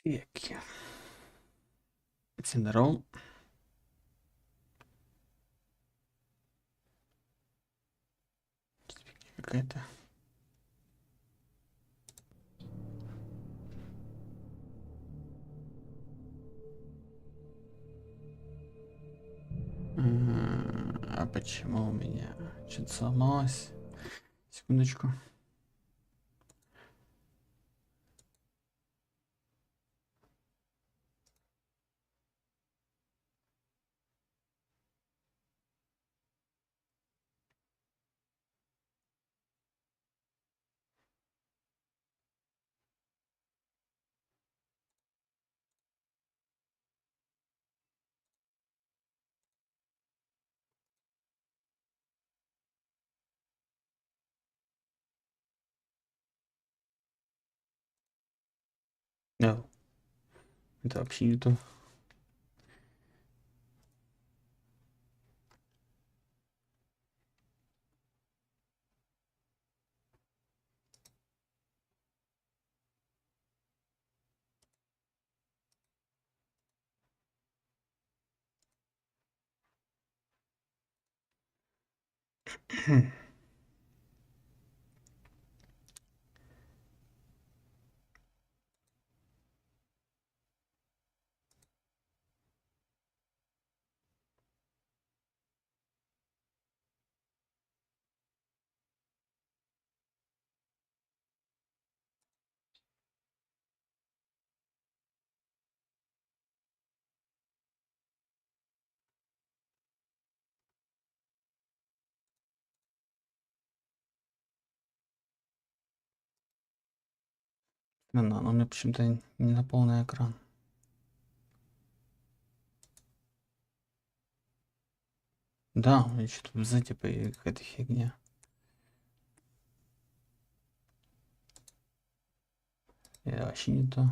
Веки. Всем здорово. Какая-то. А почему у меня что-то сломалось? Секундочку. No. Это вообще не то. Но у меня почему-то не на полный экран. Да, у меня что-то в типа какая-то фигня. Это вообще не то.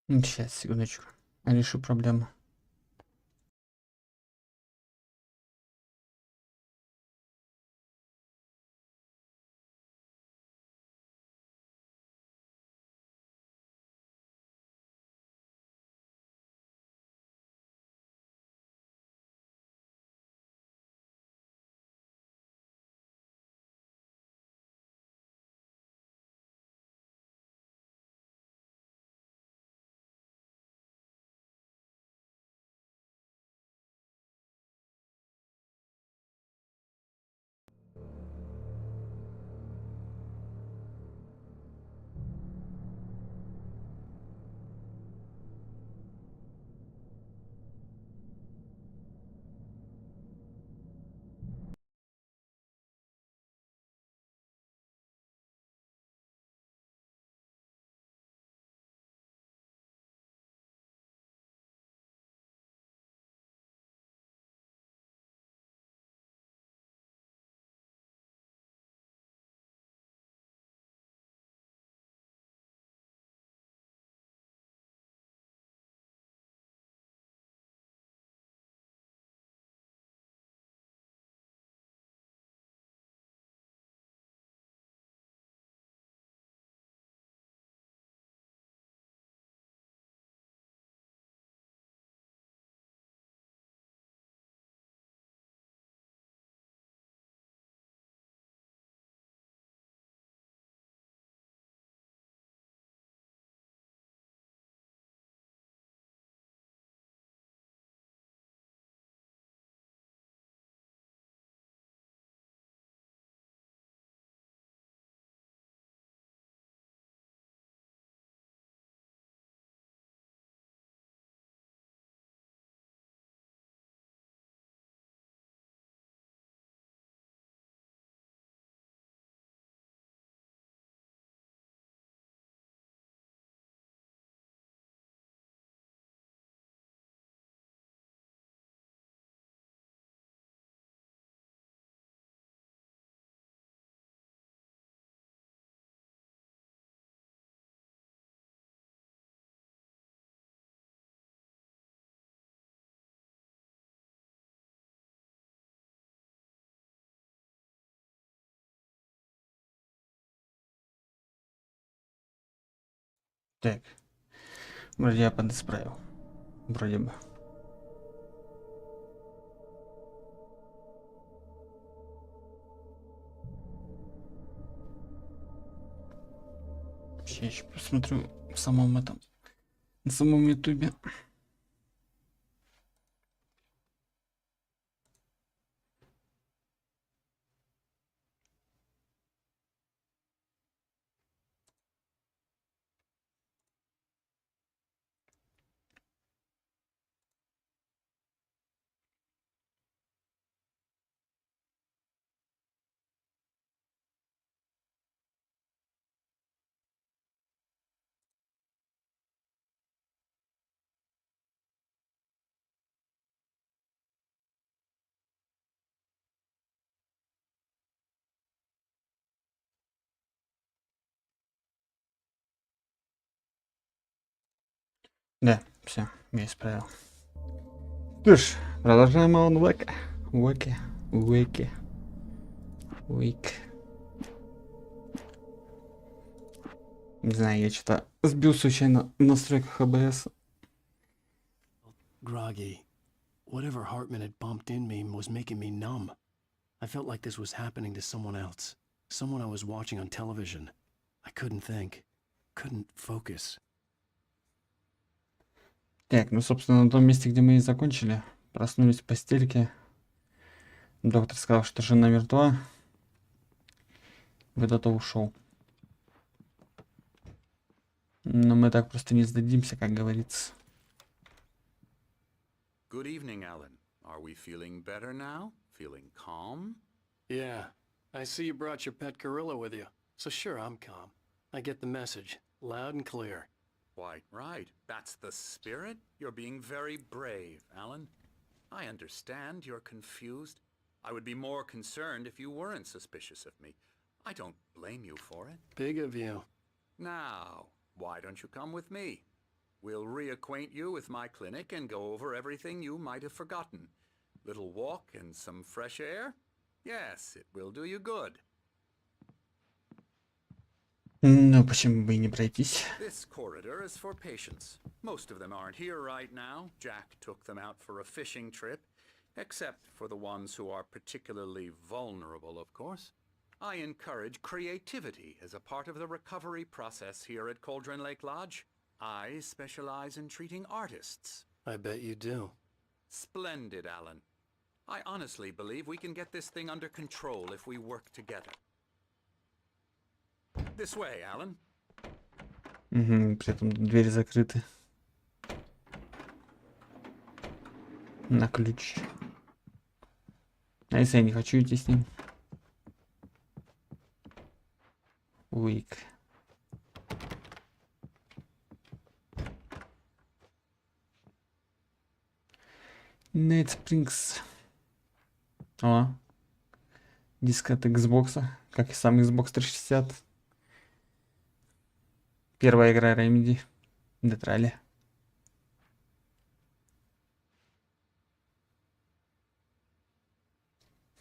Сейчас, секундочку. Решу проблему. Так. Вроде я подисправил. Вроде бы. Сейчас я еще посмотрю в самом этом. На самом ютубе. Да, все, я исправил. Что ж, продолжаем он Уэйк. Не знаю, я что-то сбил случайно в настройках АБС. Groggy. Whatever Hartman had pumped in me was making me numb. I felt like this was happening to someone else. Someone I was watching on television. I couldn't think. Couldn't focus. Так, ну, собственно, на том месте, где мы и закончили. Проснулись в постельке. Доктор сказал, что жена мертва. Куда-то ушел. Но мы так просто не сдадимся, как говорится. Good evening, Alan. Are we feeling better now? Feeling calm? Yeah. I see you brought your pet gorilla with you. So sure, I'm calm. I get the message. Loud and clear. Quite right. That's the spirit. You're being very brave, Alan. I understand you're confused. I would be more concerned if you weren't suspicious of me. I don't blame you for it. Big of you. Now, why don't you come with me? We'll reacquaint you with my clinic and go over everything you might have forgotten. Little walk and some fresh air? Yes, it will do you good. Ну, почему бы и не пройтись? This corridor is for patients. Most of them aren't here right now. Jack took them out for a fishing trip, except for the ones who are particularly vulnerable, of course. I encourage creativity as a part of the recovery process here at Cauldron Lake Lodge. I specialize in treating artists. I bet you do. Splendid, Alan. I honestly believe we can get this thing under control if we work together. This way, Alan. Угу, при этом двери закрыты. На ключ. А если я не хочу идти с ним? Уик. Нейт Спрингс. О. Диск от Xbox, как и сам Xbox 360. Первая игра Remedy. Детрали.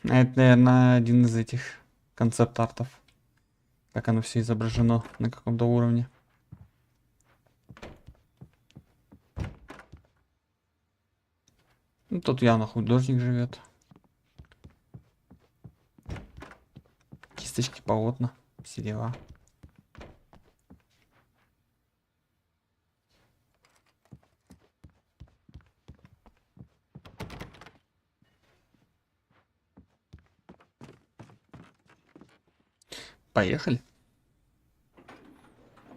Это, наверное, один из этих концепт-артов. Как оно все изображено на каком-то уровне. Ну, тут явно художник живет. Кисточки полотна. Все дела. Поехали.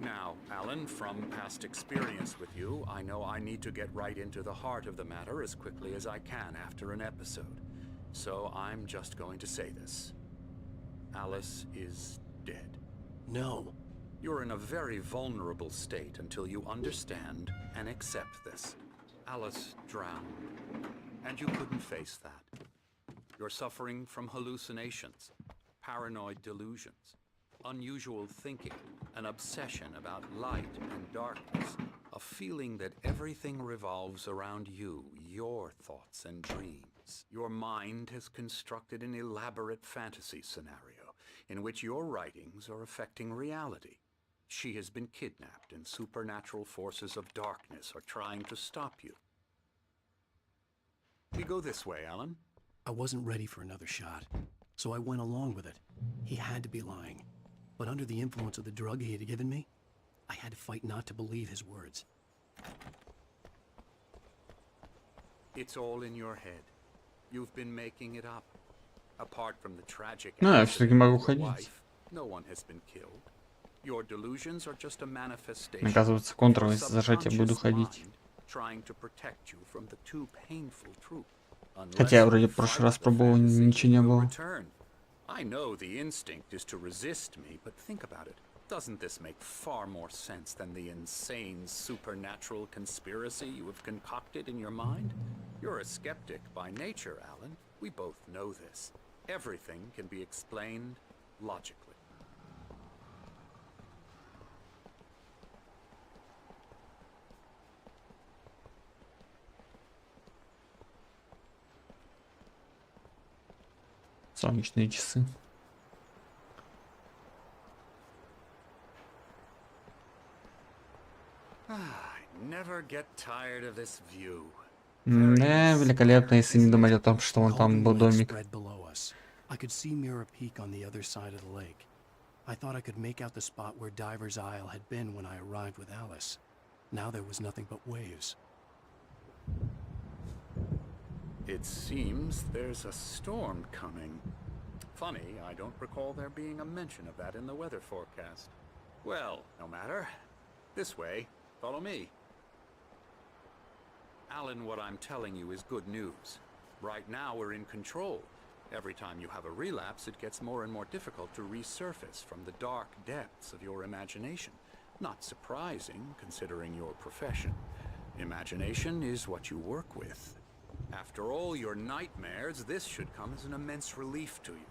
Now, Alan, from past experience with you, I know I need to get right into the heart of the matter as quickly as I can after an episode. So I'm just going to say this. Alice is dead. No. You're in a very vulnerable state until you understand and accept this. Alice drowned, and you couldn't face that. You're suffering from hallucinations, paranoid delusions, unusual thinking, an obsession about light and darkness, a feeling that everything revolves around you, your thoughts and dreams. Your mind has constructed an elaborate fantasy scenario in which your writings are affecting reality. She has been kidnapped, and supernatural forces of darkness are trying to stop you. We go this way, Alan. I wasn't ready for another shot, so I went along with it. He had to be lying. But under the influence of the drug he had given me, I had to fight not to believe his words. It's all in your head. You've been making it up. Apart from the tragic Ну, я все-таки accident могу with your ходить. wife, no one has been killed. Your delusions are just a manifestation Оказывается, of контур, your если зажать, я буду subconscious ходить. mind trying to protect you from the too painful truth. Хотя я Unless вроде you в прошлый fight раз the пробовал, fantasy, ничего it не will было. return. I know the instinct is to resist me, but think about it. Doesn't this make far more sense than the insane supernatural conspiracy you have concocted in your mind? You're a skeptic by nature, Alan. We both know this. Everything can be explained logically. Солнечные часы. I never get tired of this view. Да, великолепно, если не думать о том, что вон там Golden был Lake домик. spread below us. I could see Mirror Peak on the other side of the lake. I thought I could make out the spot where Diver's Isle had been when I arrived with Alice. Now there was nothing but waves. It seems there's a storm coming. Funny, I don't recall there being a mention of that in the weather forecast. Well, no matter. This way. Follow me. Alan, what I'm telling you is good news. Right now we're in control. Every time you have a relapse, it gets more and more difficult to resurface from the dark depths of your imagination. Not surprising, considering your profession. Imagination is what you work with. After all your nightmares, this should come as an immense relief to you.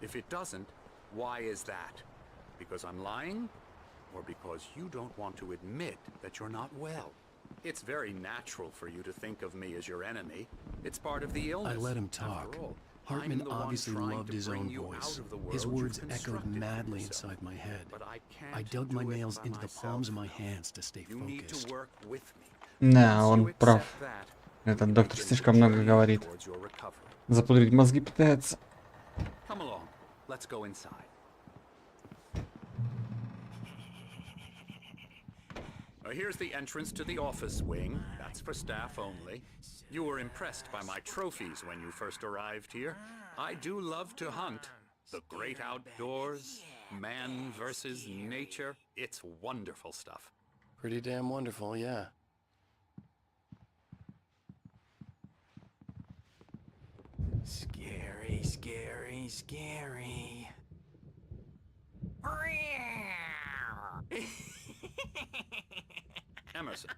If it doesn't, why is that? Because I'm lying? Or because you don't want to admit that you're not well? It's very natural for you to think of me as your enemy. It's part of the illness. I let him After talk. all, Hartman I'm the one obviously trying loved to his bring own you voice. out of the His world words you've echoed constructed for madly yourself. inside my head. But I I can't dug do my it nails by into the myself palms of my now. hands to stay You need focused. to work with me. Да, Once он you прав. accept that, Этот we доктор begin the слишком много journey говорит. towards your recovery. Запудрить мозги пытается. Come along. Let's go inside. Here's the entrance to the office wing. That's for staff only. You were impressed by my trophies when you first arrived here. I do love to hunt. The great outdoors, man versus nature. It's wonderful stuff. Pretty damn wonderful, yeah. Scary, scary, scary. Emerson,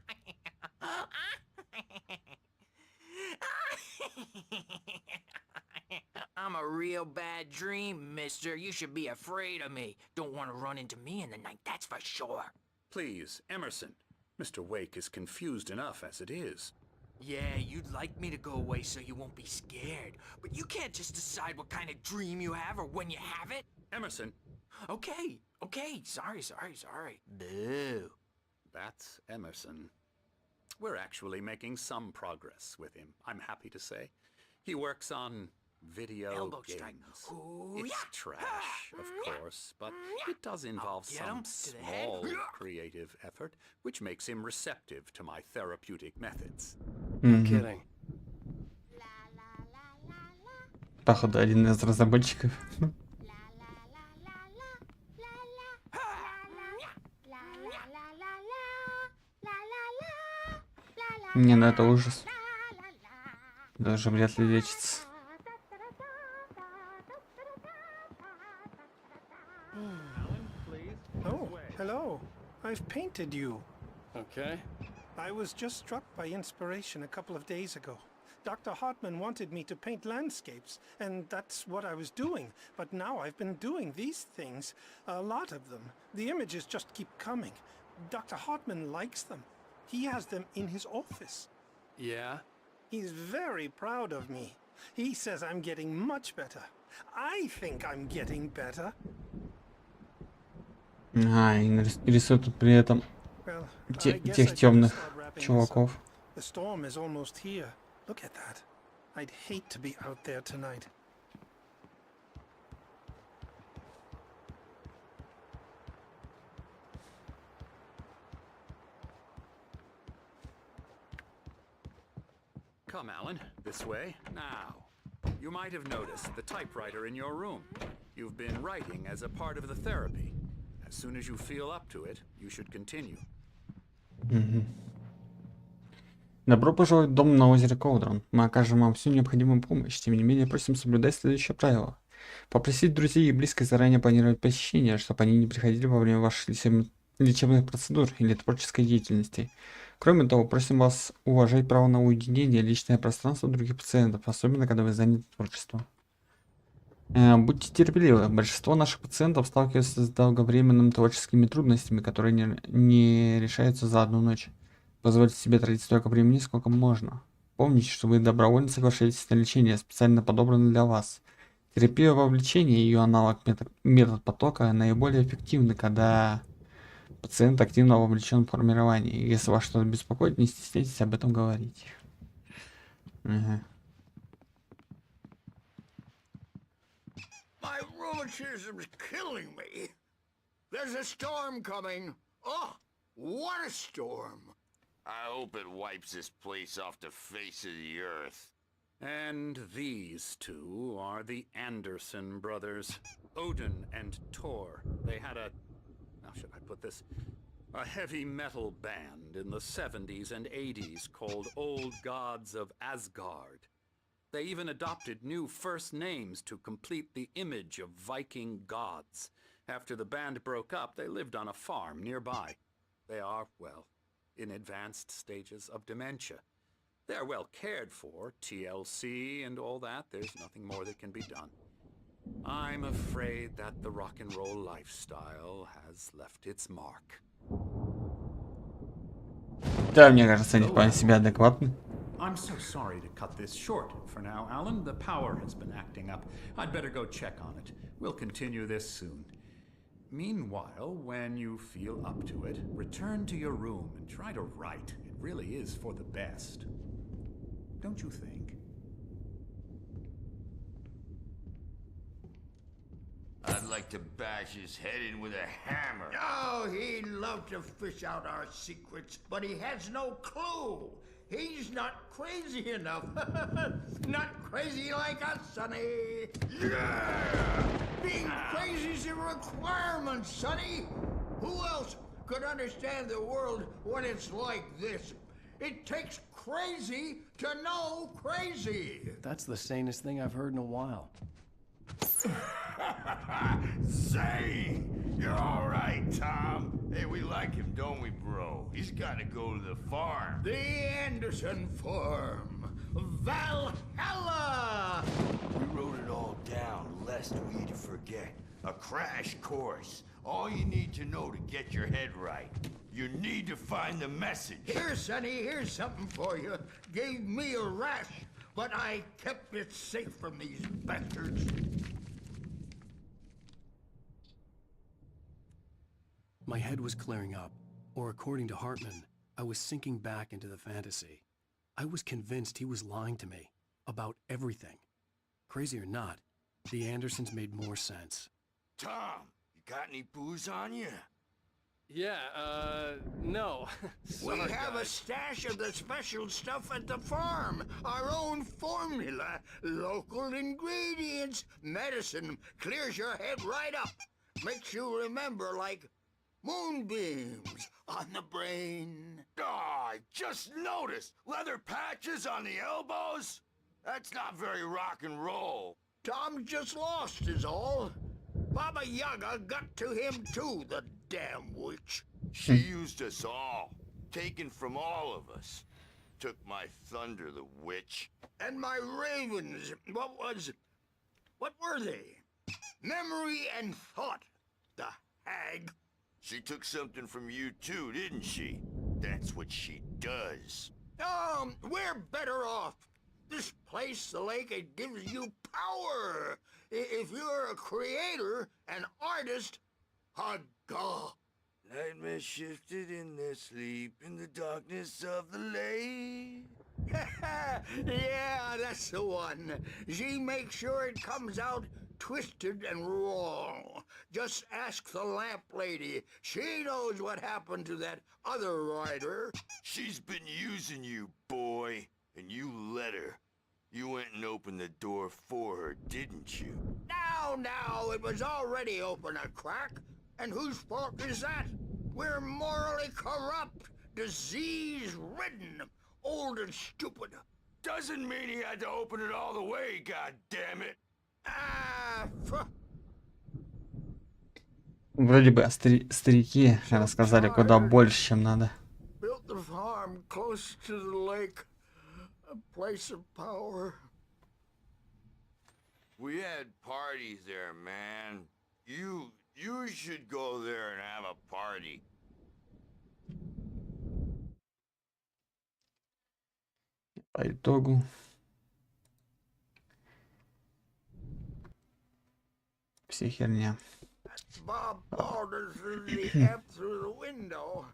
I'm a real bad dream, mister. You should be afraid of me. Don't want to run into me in the night, that's for sure. please, Emerson. Mr. Wake is confused enough as it is. Yeah, you'd like me to go away so you won't be scared. But you can't just decide what kind of dream you have or when you have it. Emerson, Okay, sorry. Boo. that's Emerson. We're actually making some progress with him, I'm happy to say. He works on video Elbow games. strike. Ooh, It's yeah. trash, of course, but it does involve get some him to the head. small creative effort, which makes him receptive to my therapeutic methods. No kidding. Походу, один из разработчиков. Не, ну это ужас. Даже вряд ли лечится. Oh, hello. I've painted you. Okay. I was just struck by inspiration a couple of days ago. Dr. Hartman wanted me to paint landscapes, and that's what I was doing. But now I've been doing these things, a lot of them. The images just keep coming. Dr. Hartman likes them. He has them in his office. Yeah? He's very proud of me. He says I'm getting much better. I think I'm getting better. Ага, и рисует тут при этом Well, I guess тех I better темных start wrapping this up. чуваков. The storm is almost here. Look at that. I'd hate to be out there tonight. Come, Alan, this way. Now, you might have noticed the typewriter in your room. You've been writing as a part of the therapy. As soon as you feel up to it, you should continue. Добро пожаловать в дом на озере Коудрон. Мы окажем вам всю необходимую помощь. Тем не менее, просим соблюдать следующее правило. Попросить друзей и близких заранее планировать посещение, чтобы они не приходили во время ваших лечебных процедур или творческой деятельности. Кроме того, просим вас уважать право на уединение и личное пространство других пациентов, особенно когда вы заняты творчеством. Будьте терпеливы. Большинство наших пациентов сталкиваются с долговременными творческими трудностями, которые не решаются за одну ночь. Позвольте себе тратить столько времени, сколько можно. Помните, что вы добровольно соглашаетесь на лечение, специально подобранное для вас. Терапия вовлечения и ее аналог метод потока наиболее эффективны, когда пациент активно вовлечен в формирование. И если вас что-то беспокоит, не стесняйтесь об этом говорить. Ага. My rheumatism's killing me. There's a storm coming. Oh, what a storm. I hope it wipes this place off the face of the earth. And these two are the Anderson brothers, Odin and Thor. They had a, how should I put this? A heavy metal band in the 70s and 80s called Old Gods of Asgard. They even adopted new first names to complete the image of Viking gods. After the band broke up, they lived on a farm nearby. They are, well, in advanced stages of dementia. They're well cared for, TLC and all that. There's nothing more that can be done. I'm afraid that the rock and roll lifestyle has left its mark. Да, мне кажется, они вполне себе адекватны. I'm so sorry to cut this short for now, Alan. The power has been acting up. I'd better go check on it. We'll continue this soon. Meanwhile, when you feel up to it, return to your room and try to write. It really is for the best. Don't you think? I'd like to bash his head in with a hammer. Oh, he'd love to fish out our secrets, but he has no clue. He's not crazy enough. Not crazy like us, Sonny. Yeah! Being crazy's a requirement, Sonny. Who else could understand the world when it's like this? It takes crazy to know crazy. That's the sanest thing I've heard in a while. Say, you're all right, Tom. Hey, we like him, don't we, bro? He's got to go to the farm. The Anderson Farm. Valhalla! We wrote it all down, lest we forget. A crash course. All you need to know to get your head right. You need to find the message. Here, Sonny, here's something for you. Gave me a rash, but I kept it safe from these bastards. My head was clearing up, or according to Hartman, I was sinking back into the fantasy. I was convinced he was lying to me about everything. Crazy or not, the Andersons made more sense. Tom, you got any booze on you? Yeah, no. We Sorry, have a guys. stash of the special stuff at the farm. Our own formula. Local ingredients. Medicine clears your head right up. Makes you remember like moonbeams on the brain. Oh, I just noticed. Leather patches on the elbows? That's not very rock and roll. Tom just lost is all. Baba Yaga got to him too, the damn witch. She used us all. Taken from all of us. Took my thunder, the witch. And my ravens, what were they? Memory and thought, the hag. She took something from you too, didn't she? That's what she does. We're better off. This place, the lake, it gives you power. If you're a creator, an artist, Hagah. Nightmare shifted in their sleep in the darkness of the lake. Yeah, that's the one. She makes sure it comes out twisted and wrong. Just ask the lamp lady. She knows what happened to that other rider. She's been using you, boy, and you let her. You went and opened the door for her, didn't you? Now, it was already open a crack. And whose fault is that? We're morally corrupt, disease-ridden, old and stupid. Doesn't mean he had to open it all the way, goddammit. Ah, Вроде бы старики рассказали куда больше, чем надо. built the farm close to the lake, a place of power. We had parties there, man. You should go there and have a party. По итогу все херня. Bob Balders threw the F through the window.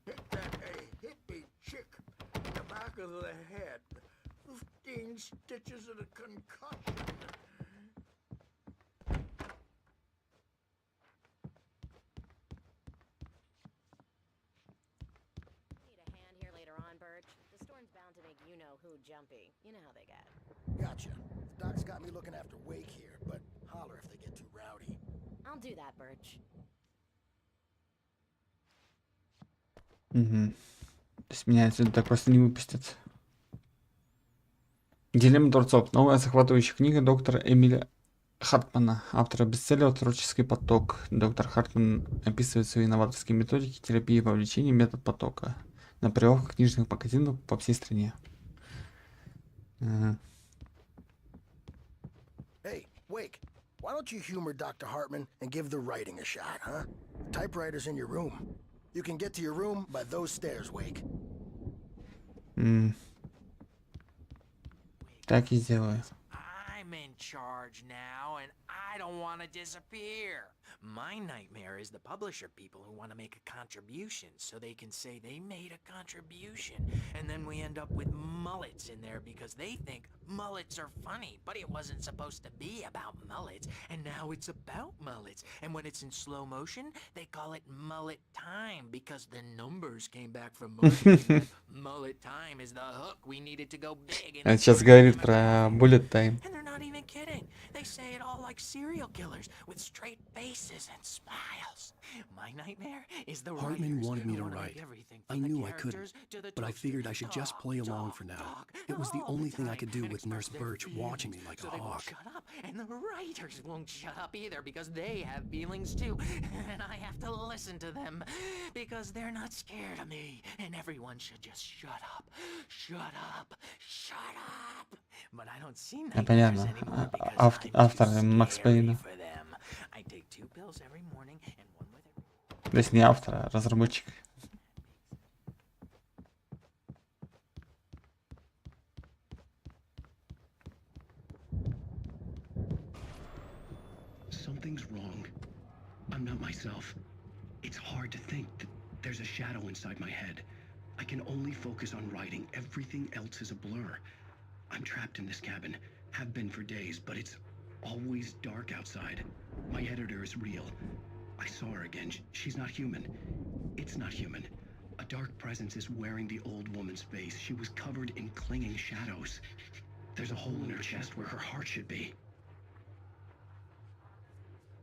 Hit that hippie chick in the back of the head. 15 stitches and a concussion. Need a hand here later on, Birch. The storm's bound to make you-know-who jumpy. You know how they get. Gotcha. Doc's got me looking after Wake here, but holler if they get too rowdy. I'll do that, Birch. Угу. То есть меня отсюда так просто не выпустят. Дилемма дворцов. Новая захватывающая книга доктора Эмиля Хартмана, автора бестселлера «Творческий поток». Доктор Хартман описывает свои новаторские методики терапии вовлечения, метод потока на прилавках книжных магазинов по всей стране. Hey, Wake, why don't you humor Dr. Hartman and give the writing a shot, huh? Typewriter's in your room. You can get to your room by those stairs, Wake. Так и сделаю. I'm in charge now, and I don't want to disappear. My nightmare is the publisher people who want to make a contribution so they can say they made a contribution. And then we end up with mullets in there because they think mullets are funny, but it wasn't supposed to be about mullets, and now it's about mullets. And when it's in slow motion, they call it mullet time because the numbers came back from marketing. Mullet time is the hook we needed to go big. In Это сейчас говорит про bullet time. And they're not even kidding. They say it all like serial killers with straight faces and smiles. My nightmare is the Hartman writers wanted me who to wanna write. make everything I from the knew I characters couldn't, to the but I toast. figured I should just play along for now. It was the all only thing I time could do and with Nurse express their Birch watching me feelings. like So a they won't hawk. shut up, and the writers won't shut up either because they have feelings too, and I have to listen to them because they're not scared of me, and everyone should just shut up, shut up, shut up. But I don't see nightmares Понятно. anymore because Автор I'm too Макс scary Пейна. for them. I take 2 pills every morning and one with every... То есть не автор, а разработчик. Something's wrong. I'm not myself. It's hard to think that there's a shadow inside my head. I can only focus on writing. Everything else is a blur. I'm trapped in this cabin. Have been for days, but it's always dark outside. My editor is real. I saw her again. She's not human. It's not human. A dark presence is wearing the old woman's face. She was covered in clinging shadows. There's a hole in her chest where her heart should be.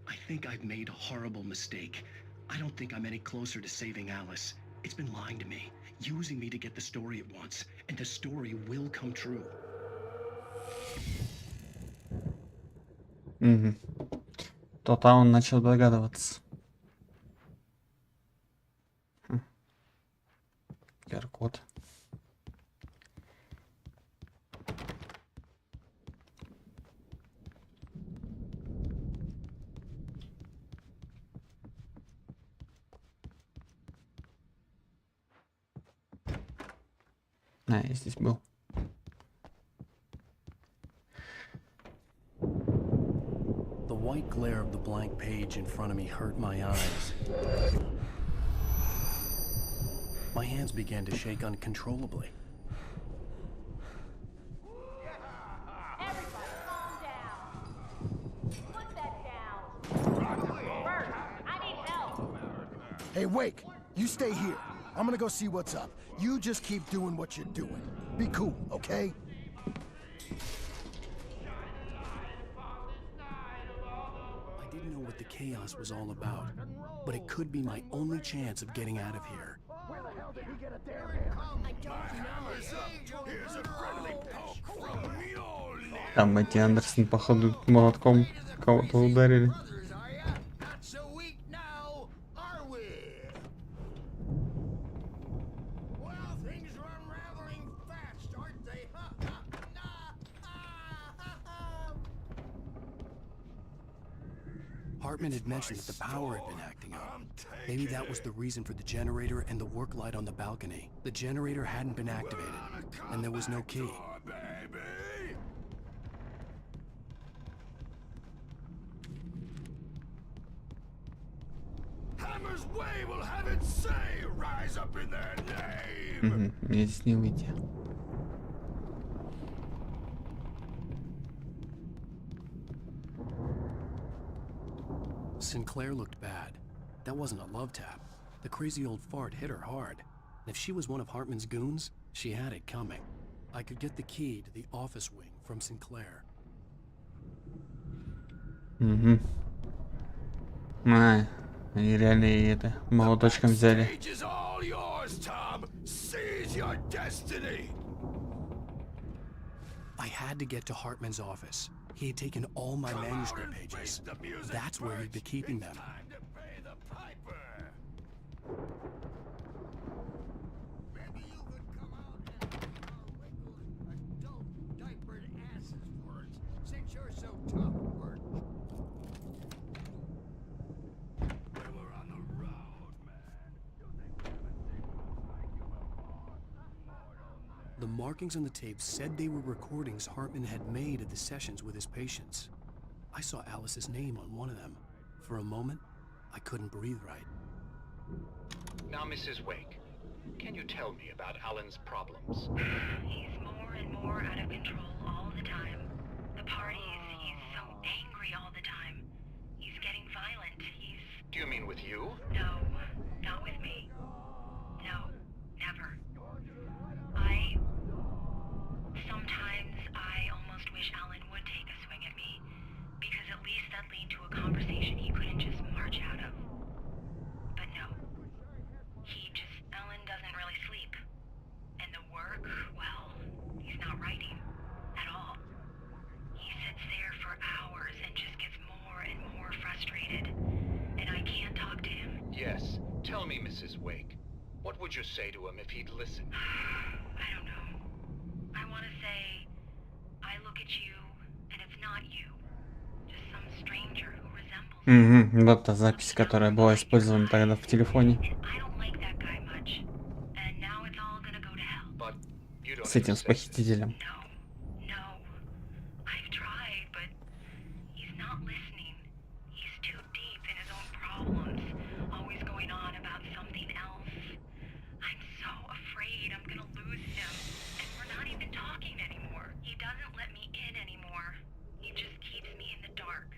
I think I've made a horrible mistake. I don't think I'm any closer to saving Alice. It's been lying to me, using me to get the story it wants, and the story will come true. Угу. То-то он начал догадываться. QR-код. А, я здесь был. The white glare of the blank page in front of me hurt my eyes. My hands began to shake uncontrollably. Everybody, calm down. Put that down. Bert, I need help. Hey, Wake, you stay here. I'm gonna go see what's up. You just keep doing what you're doing. Be cool, okay? I didn't know what the chaos was all about, but it could be my only chance of getting out of here. Where the hell did he get a damn hammer? I don't know. Here's a friendly poke from Mjolnir. Там эти Андерсон, походу, молотком кого-то ударили. Brothers, are ya? Not so weak now, are we? Well, things are unraveling fast, aren't they? Ha, ha, ha. Hartman had mentioned that the power had been acting up. Maybe that was the reason for the generator and the work light on the balcony. The generator hadn't been activated, and there was no key. Hammer's way will have its say. Rise up in their name. Мне здесь не выйти. Sinclair looked bad. That wasn't a love tap. The crazy old fart hit her hard. And if she was one of Hartman's goons, she had it coming. I could get the key to the office wing from Sinclair. Угу. Они реально и это молоточком взяли. Stage is all yours, Tom. Seize your destiny. I had to get to Hartman's office. He had taken all my manuscript pages. That's where he'd be keeping them. Time to pay the piper. Maybe you could come out and kick our wrinkled, adult, diapered asses for us, since you're so tough, Bert. We were on the road, man. You think we haven't seen moves like you before? The markings on the tape said they were recordings Hartman had made at the sessions with his patients. I saw Alice's name on one of them. For a moment, I couldn't breathe right. Now, Mrs. Wake, can you tell me about Alan's problems? He's more and more out of control all the time. The parties, he's so angry all the time. He's getting violent. Do you mean with you? No, not with me. No, never. Sometimes I almost wish Alan would take a swing at me, because at least that'd lead to a conversation he couldn't just march out of. But no. Alan doesn't really sleep. And the work, well, he's not writing at all. He sits there for hours and just gets more and more frustrated. And I can't talk to him. Yes. Tell me, Mrs. Wake, what would you say to him if he'd listen? I don't know. I want to say, I look at you, and it's not you. Just some stranger who resembles you. Угу. Вот та запись, которая была использована тогда в телефоне. I don't like that guy much. And now it's all gonna go to hell. But you don't С этим, even с say похитителем. No. I've tried, but he's not listening. He's too deep in his own problems, always going on about something else. I'm so afraid I'm gonna lose him, and we're not even talking anymore. He doesn't let me in anymore. He just keeps me in the dark.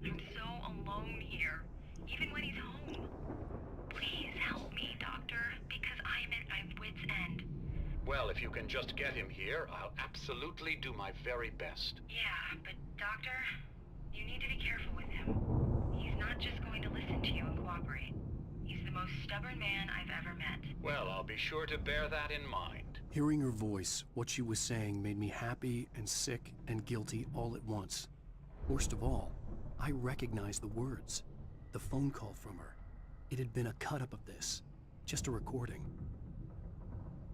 I'm so alone here, even when he's home. Please help me, Doctor, because I'm at my wit's end. Well, if you can just get him here, I'll absolutely do my very best. Yeah, but Doctor, you need to be careful with him. He's not just going to listen to you and cooperate. He's the most stubborn man I've ever met. Well, I'll be sure to bear that in mind. Hearing her voice, what she was saying made me happy and sick and guilty all at once. Worst of all, I recognized the words. The phone call from her. It had been a cut-up of this. Just a recording.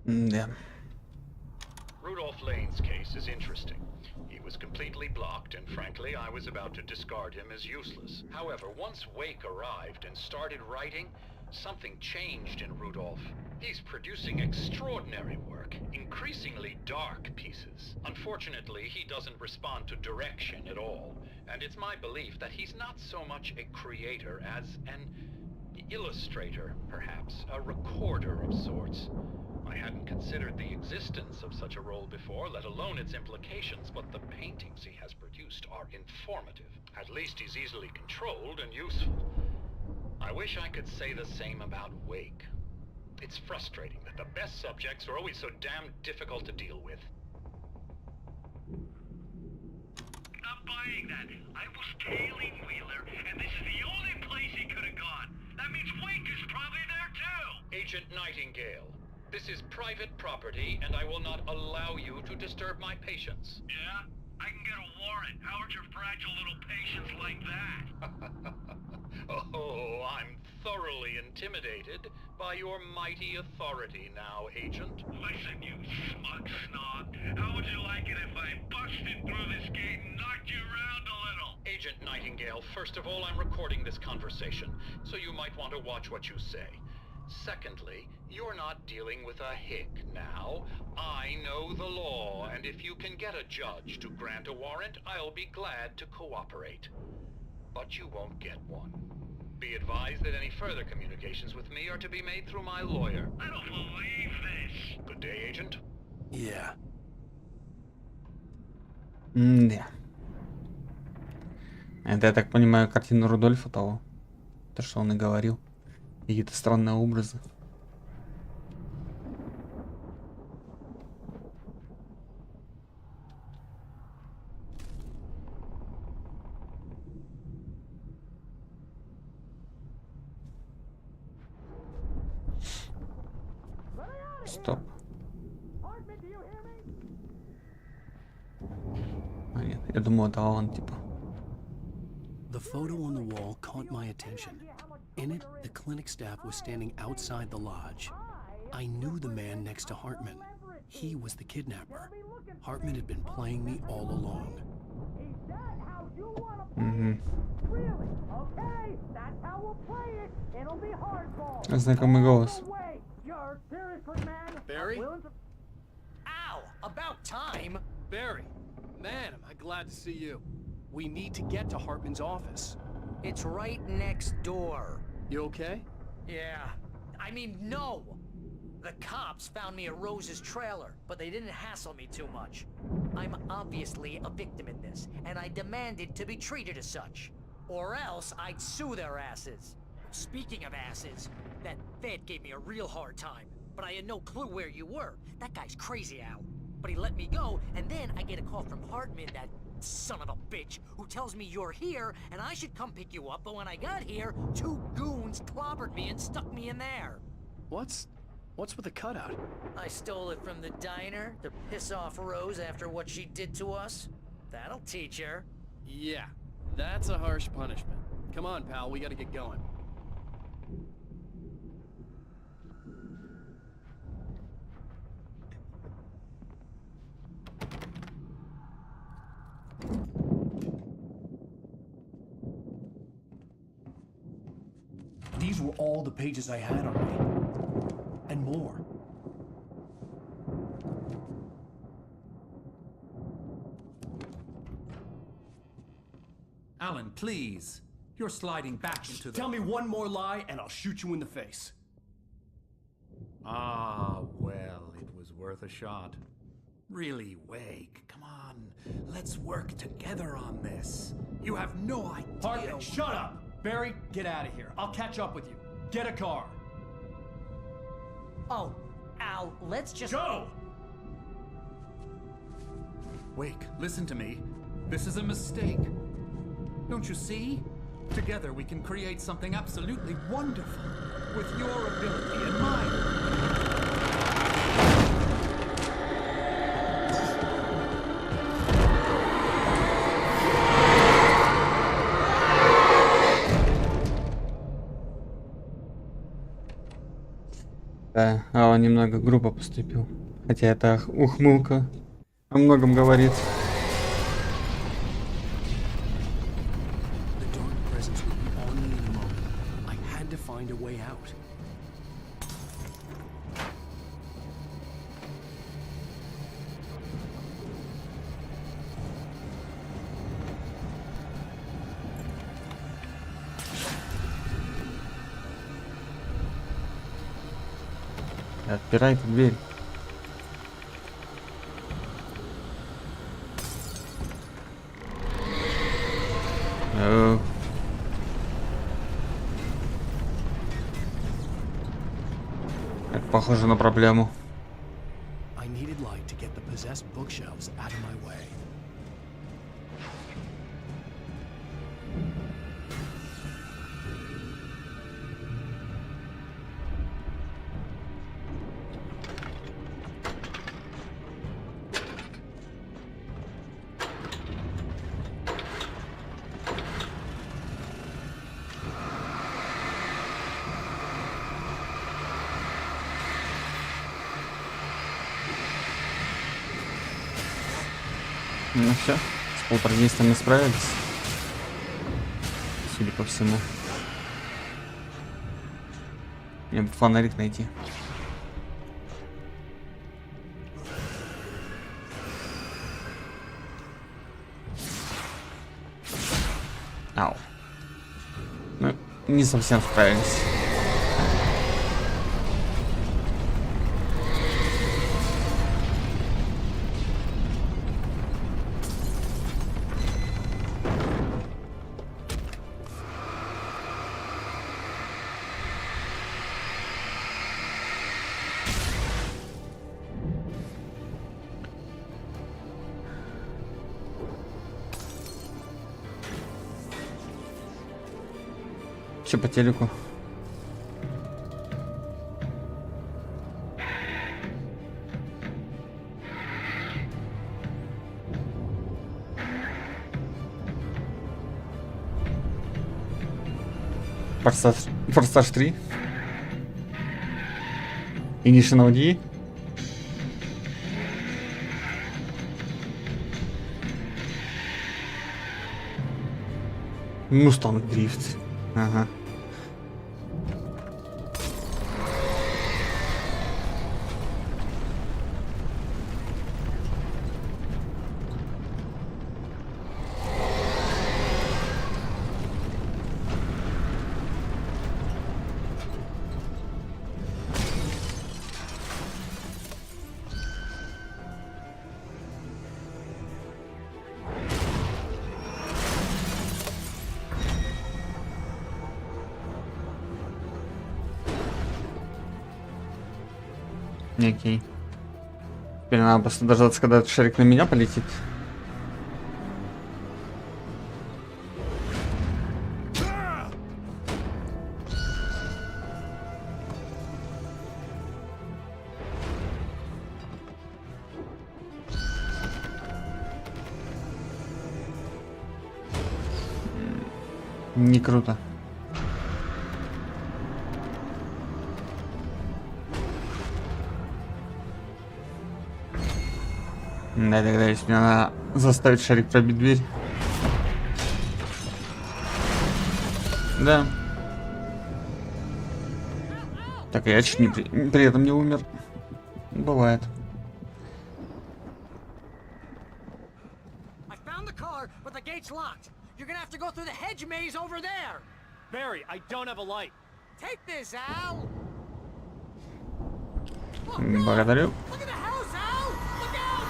Да. Rudolph Lane's case is interesting. He was completely blocked, and frankly, I was about to discard him as useless. However, once Wake arrived and started writing, something changed in Rudolph. He's producing extraordinary work, increasingly dark pieces. Unfortunately, he doesn't respond to direction at all. And it's my belief that he's not so much a creator as an illustrator, perhaps, a recorder of sorts. I hadn't considered the existence of such a role before, let alone its implications, but the paintings he has produced are informative. At least he's easily controlled and useful. I wish I could say the same about Wake. It's frustrating that the best subjects are always so damn difficult to deal with. Not buying that. I was tailing Wheeler, and this is the only place he could have gone. That means Wake is probably there too! Agent Nightingale, this is private property, and I will not allow you to disturb my patients. Yeah? I can get a warrant. How would your fragile little patients like that? Oh, I'm thoroughly intimidated by your mighty authority now, Agent. Listen, you smug snob. How would you like it if I busted through this gate and knocked you around a little? Agent Nightingale, first of all, I'm recording this conversation, so you might want to watch what you say. Secondly, you're not dealing with a hick now. I know the law, and if you can get a judge to grant a warrant, I'll be glad to cooperate. But you won't get one. Be advised that any further communications with me are to be made through my lawyer. I don't believe this. Good day, Agent. Yeah. Да. Это, я так понимаю, картина Рудольфа того. То, что он и говорил. Какие-то странные образы. Стоп. А, нет, я думал, это он, типа. The photo on the wall caught my attention. In it, the clinic staff was standing outside the lodge. I knew the man next to Hartman. He was the kidnapper. Hartman had been playing me all along. Знакомый голос. Barry? Ow! About time! Barry! Man, am I glad to see you. We need to get to Hartman's office. It's right next door. You okay? Yeah. I mean, no! The cops found me at Rose's trailer, but they didn't hassle me too much. I'm obviously a victim in this, and I demanded to be treated as such. Or else I'd sue their asses. Speaking of asses, that Fed gave me a real hard time, but I had no clue where you were. That guy's crazy, Al. But he let me go, and then I get a call from Hartman, that son of a bitch, who tells me you're here, and I should come pick you up, but when I got here, 2 goons clobbered me and stuck me in there. What's with the cutout? I stole it from the diner to piss off Rose after what she did to us. That'll teach her. Yeah, that's a harsh punishment. Come on, pal, we gotta get going. These were all the pages I had on me. And more. Alan, please. You're sliding back into the... Tell me one more lie and I'll shoot you in the face. Ah, well, it was worth a shot. Really, Wake, come on. Let's work together on this. You have no idea... Hartman, shut up! Barry, get out of here. I'll catch up with you. Get a car. Oh, Al, let's just... Go! Wake, listen to me. This is a mistake. Don't you see? Together we can create something absolutely wonderful. With your ability and mine. Да, Алан немного грубо поступил. Хотя это ухмылка о многом говорит. The dark presence would be on me in a moment. I had to find a way out. Отпирай эту дверь. Это похоже на проблему. I needed light to get the possessed bookshelves out of my way. Ну все, с полтергейстом мы справились. Судя по всему. Мне бы фонарик найти. Ау. Ну, не совсем справились. Все по телеку. Форсаж 3. Initial D. Мустанг дрифт. Ага. Окей. Теперь надо просто дождаться, когда этот шарик на меня полетит. Не круто. Да, догадаюсь, мне надо заставить шарик пробить дверь. Да. Так, я чуть не при этом не умер. Бывает. Barry, I don't have a light. Take this, Al. Благодарю. Look at the house, Al. Look out.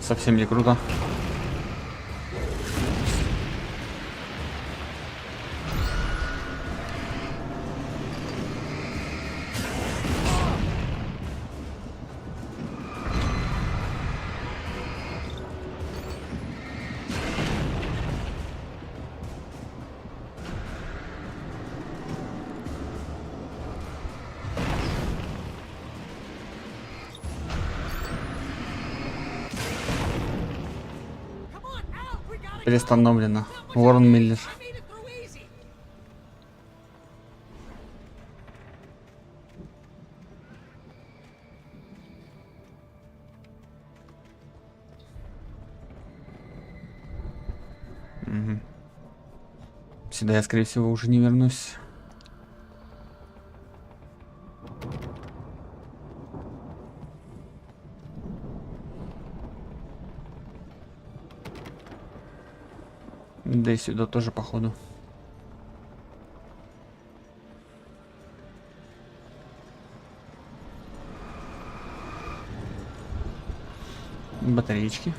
Совсем не круто. Перестановлено. Уоррен Миллер. Угу. Сюда я, скорее всего, уже не вернусь. Да и сюда тоже, походу. Батареечки.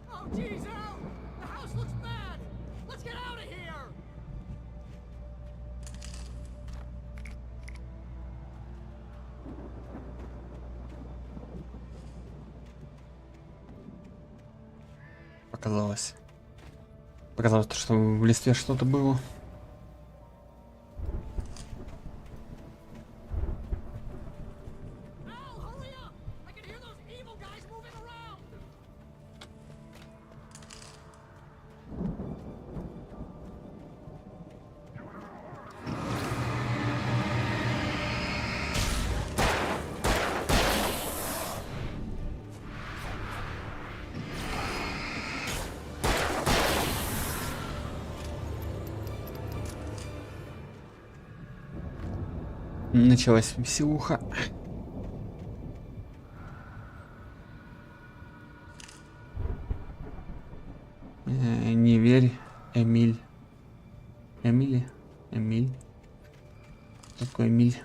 Oh, geez, Al! The house looks bad! Let's get out of here! Показалось. Показалось, что в листве что-то было. Al, hurry up! I can hear those evil guys moving around! Началась веселуха. Не верь, Эмиль. Эмили? Эмиль? Кто такой Эмиль?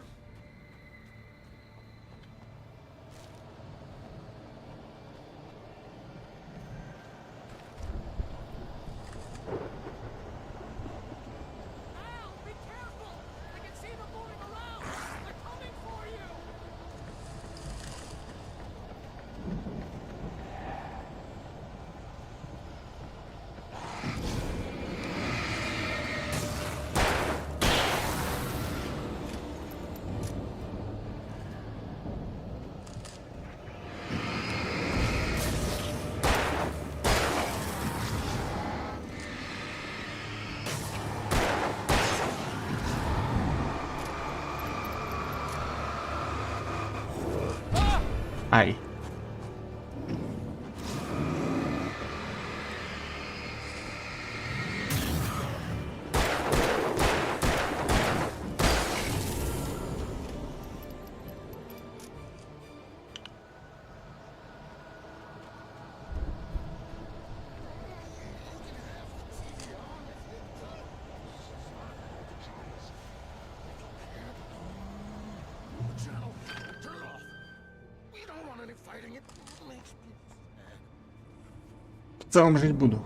Al, be careful! I can see them moving around! They're coming for you! Ай. Channel, turn it off. We don't want any fighting. It makes me sad. В целом жить буду.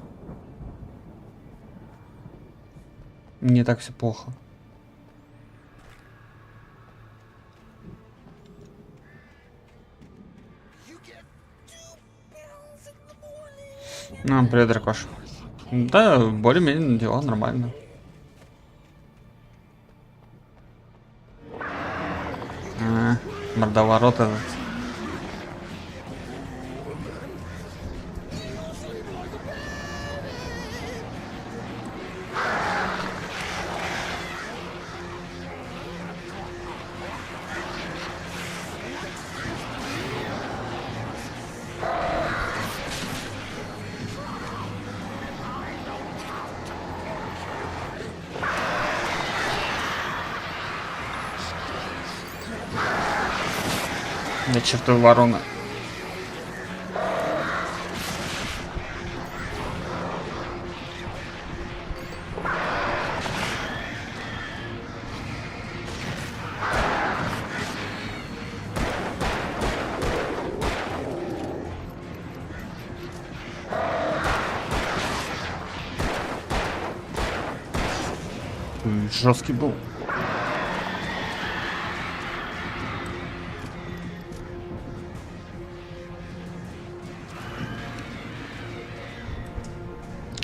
Не так все плохо. Привет, Дракош. Да, более-менее дела нормально. Мордоворот этот. Да чертова ворона. Жесткий был.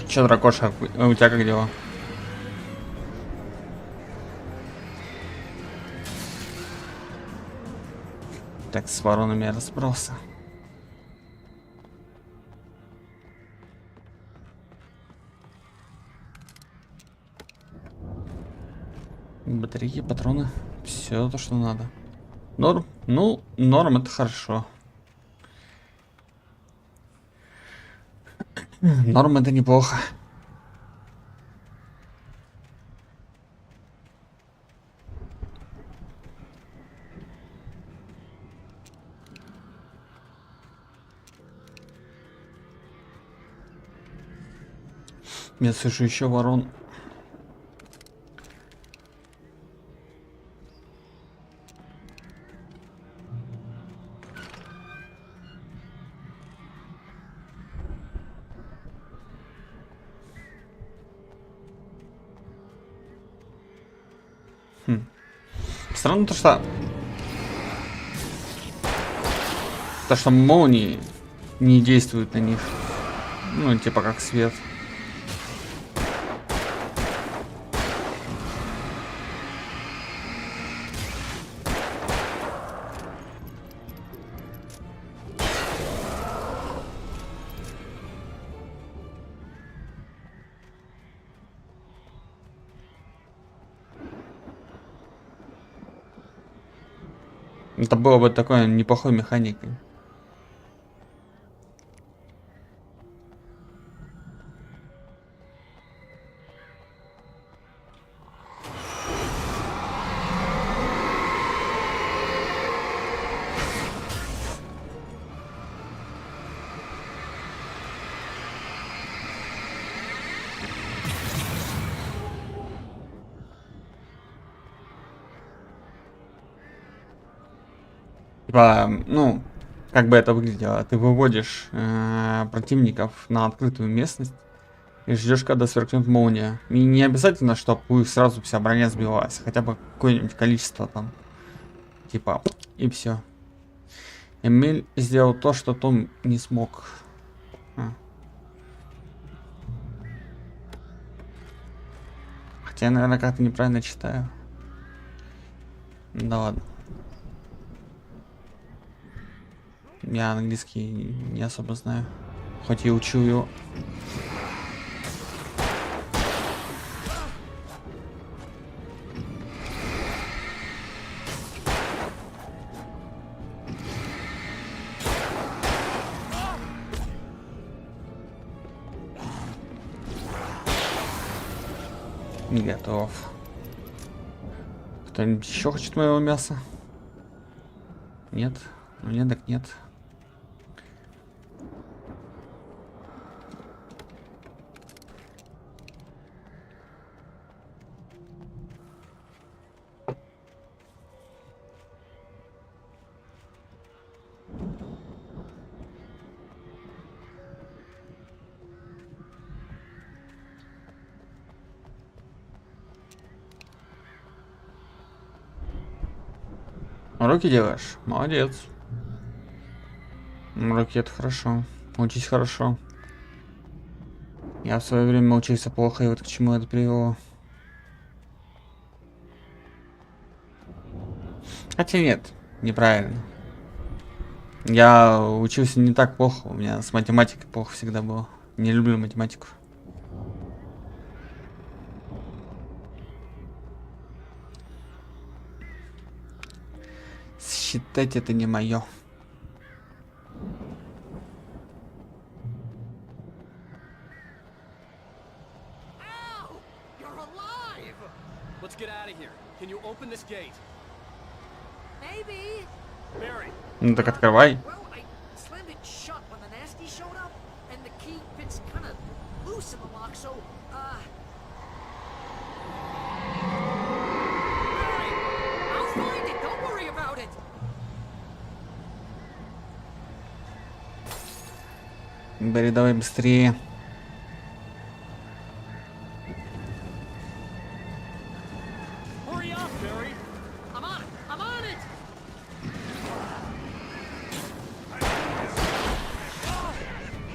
Че, Дракоша, у тебя как дела? Так, с воронами я разобрался. Батарейки, патроны. Все то, что надо. Норм. Ну, норм это хорошо. Норм это неплохо. Я слышу еще ворон. Странно то, что молнии не действуют на них. Ну, типа как свет. Это было бы такой неплохой механикой. Типа, ну, как бы это выглядело? Ты выводишь противников на открытую местность и ждешь, когда сверкнет молния. И не обязательно, чтобы у них сразу вся броня сбивалась, хотя бы какое-нибудь количество там. Типа, и все. Эмиль сделал то, что Том не смог. Хотя я, наверное, как-то неправильно читаю. Да ладно. Я английский не особо знаю. Хоть и учу его. Не готов. Кто-нибудь еще хочет моего мяса? Нет? Ну нет, так нет. Уроки делаешь? Молодец. Уроки это хорошо. Учись хорошо. Я в свое время учился плохо, и вот к чему это привело. Хотя нет, неправильно. Я учился не так плохо, у меня с математикой плохо всегда было. Не люблю математику. Считать это не мое. Let's get out of here. Can you open this gate? Maybe. Mary. Ну так открывай. Well, I slammed it shut when the nasty showed up, and the key fits kind of loose in the lock, so, Mary, I'll find it. Don't worry about it. Бери, давай быстрее. Hurry up, Mary. I'm on it. I'm on it.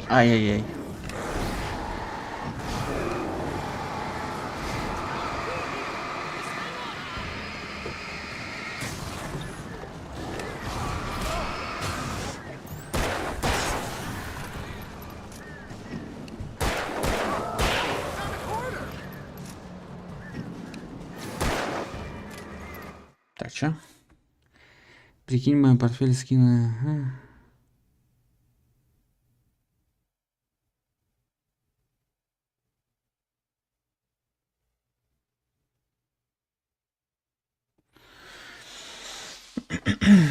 Ай-яй-яй. Так, чё? Прикинь, мой портфель скину. Ага.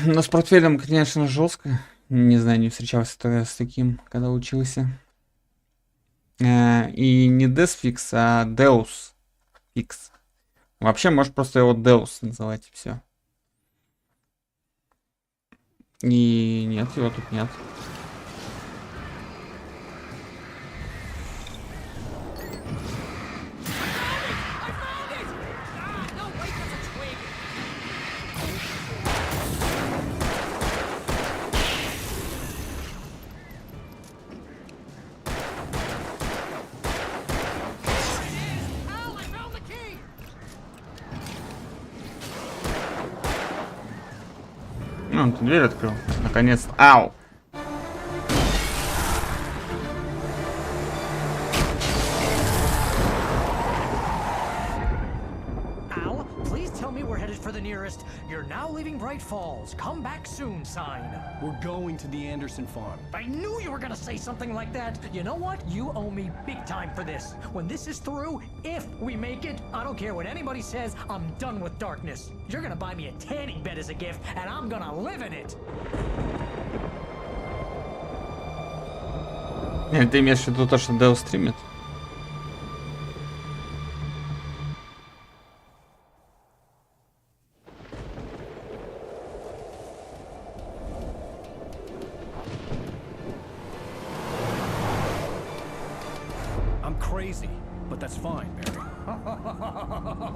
Но с портфелем, конечно, жестко. Не знаю, не встречался с таким, когда учился. И не Death Fix, а Deus Fix. Вообще, можешь просто его Deus называть, все. И нет, его тут нет. Ну, он тут дверь открыл. Наконец. Ау! Al, please tell me we're headed for the nearest "You're now leaving Bright Falls. Come back soon" sign. We're going to the Anderson farm. I knew you were gonna say something like that. You know what? You owe me big time for this. When this is through, if we make it, I don't care what anybody says, I'm done with darkness. You're gonna buy me a tanning bed as a gift, and I'm gonna live in it. Ты имеешь в виду то, что Деус стримит? I'm crazy, but that's fine, Barry.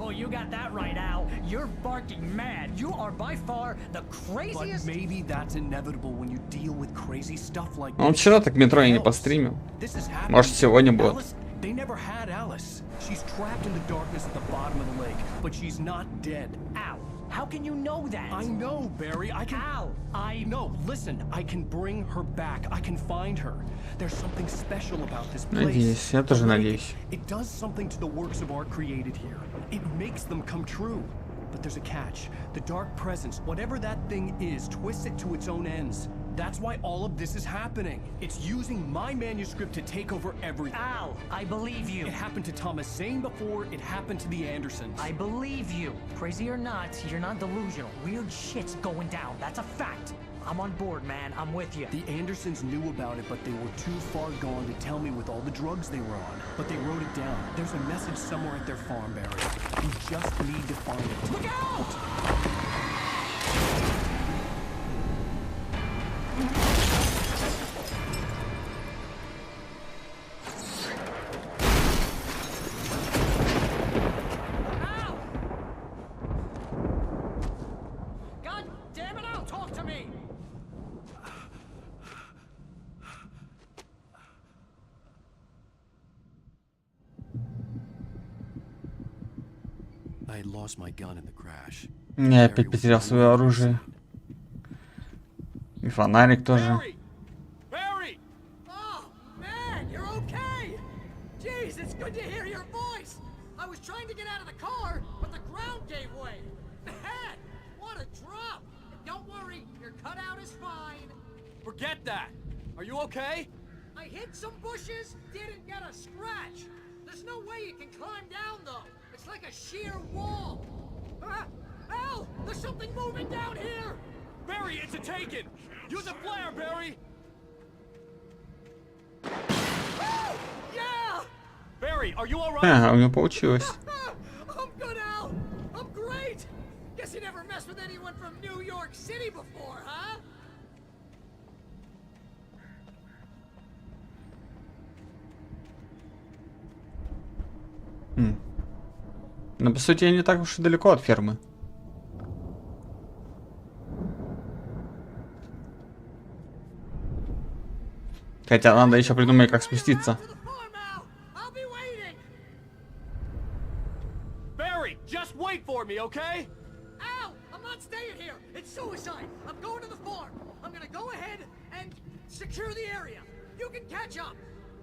Oh, you got that right, Al. You're barking mad. You are by far the But craziest. maybe that's inevitable when you deal with crazy stuff like Он this. вчера так метро и не постримил. This is happening. Может, сегодня будет. Alice, they never had Alice. She's trapped in the darkness at the bottom of the lake, but she's not dead. Al, how can you know that? I know, Barry. I can. Al, No, listen. I can bring her back. I can find her. There's something special about this place. Надеюсь, я тоже The lake, надеюсь. It does something to the works of art created here. It makes them come true. But there's a catch. The dark presence, whatever that thing is, twists it to its own ends. That's why all of this is happening. It's using my manuscript to take over everything. Al, I believe you. It happened to Thomas Zane before, it happened to the Andersons. I believe you. Crazy or not, you're not delusional. Weird shit's going down. That's a fact. I'm on board, man. I'm with you. The Andersons knew about it, but they were too far gone to tell me with all the drugs they were on. But they wrote it down. There's a message somewhere at their farm, Barry. You just need to find it. Look out! Al! God damn it, Al, talk to me! I had lost my gun in the crash. Я опять потерял свое оружие. И фонарик тоже. Barry! Oh, man, you're okay! Jeez, it's good to hear your voice! I was trying to get out of the car, but the ground gave way. Man, what a drop! Don't worry, your cutout is fine. Forget that! Are you okay? I hit some bushes, didn't get a scratch. There's no way you can climb down, though. It's like a sheer wall. Al, there's something moving down here! Barry, it's a taken! Use a flare, Barry! Yeah! Barry, are you alright? А, у него получилось. I'm good, Al! I'm great! Guess you never messed with anyone from New York City before, huh? Но по сути я не так уж и далеко от фермы. Хотя надо еще придумать, как спуститься. Barry, just wait for me, okay? Al, I'm not staying here. It's suicide. I'm going to the farm. I'm gonna go ahead and secure the area. You can catch up.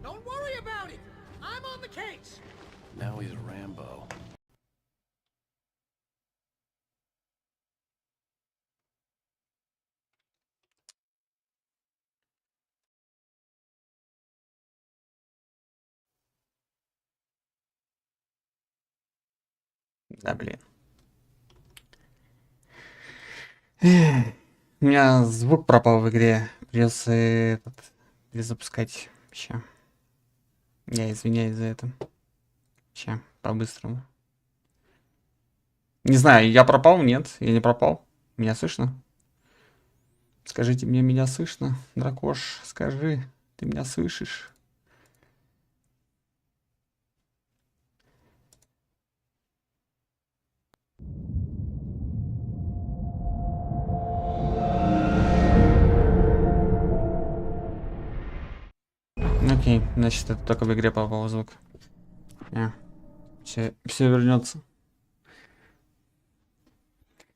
Don't worry about it. I'm on the case. Now he's a Rambo. Да, блин. У меня звук пропал в игре. Придется этот перезапускать еще. Я извиняюсь за это. Ща, по-быстрому. Не знаю, я пропал? Нет, я не пропал. Меня слышно? Скажите мне, меня слышно? Дракош, скажи, ты меня слышишь? Окей, значит, это только в игре попал звук. Все вернется.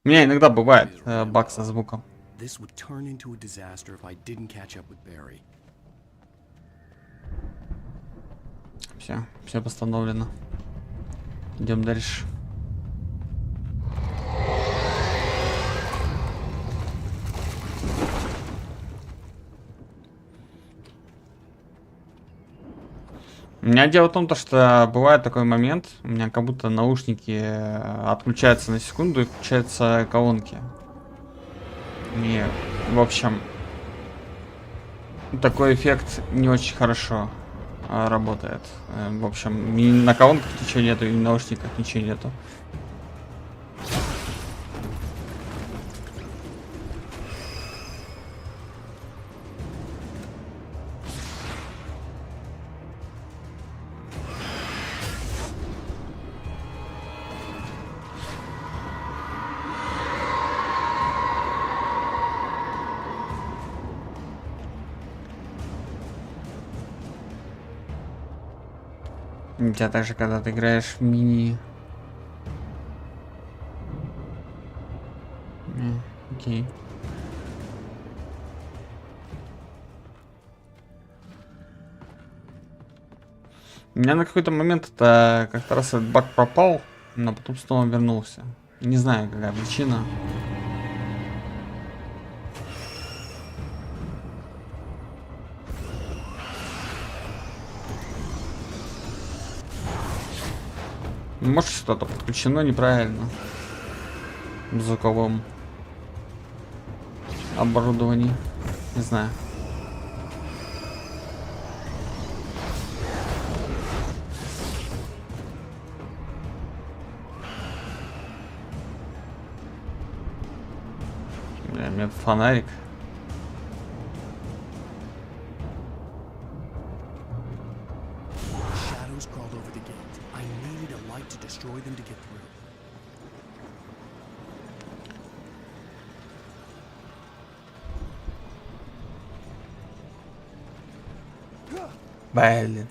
У меня иногда бывает баг со звуком. This would turn into a disaster if I didn't catch up with Barry. Все постановлено. Идем дальше. У меня дело в том, что бывает такой момент, у меня как будто наушники отключаются на секунду и включаются колонки. И, в общем, такой эффект не очень хорошо работает. В общем, ни на колонках ничего нету, и на наушниках ничего нету. У тебя также, когда ты играешь в мини... Окей. У меня на какой-то момент это как-то раз этот баг пропал, но потом снова вернулся. Не знаю, какая причина. Может, что-то подключено неправильно в звуковом оборудовании. Не знаю. Бля, у меня фонарик. Shadows crawled over the gate. I needed a light to destroy them to get through. Блин.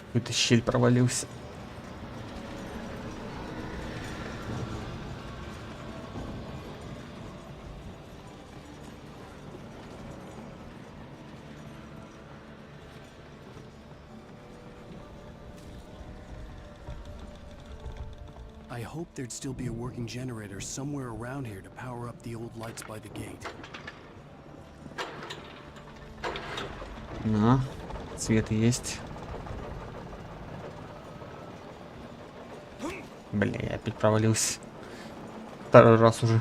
Какой-то щель провалился. I hoped there'd still be a working generator somewhere around here to power up the old lights by the gate. На, цвет есть. Бля, я опять провалился. Второй раз уже.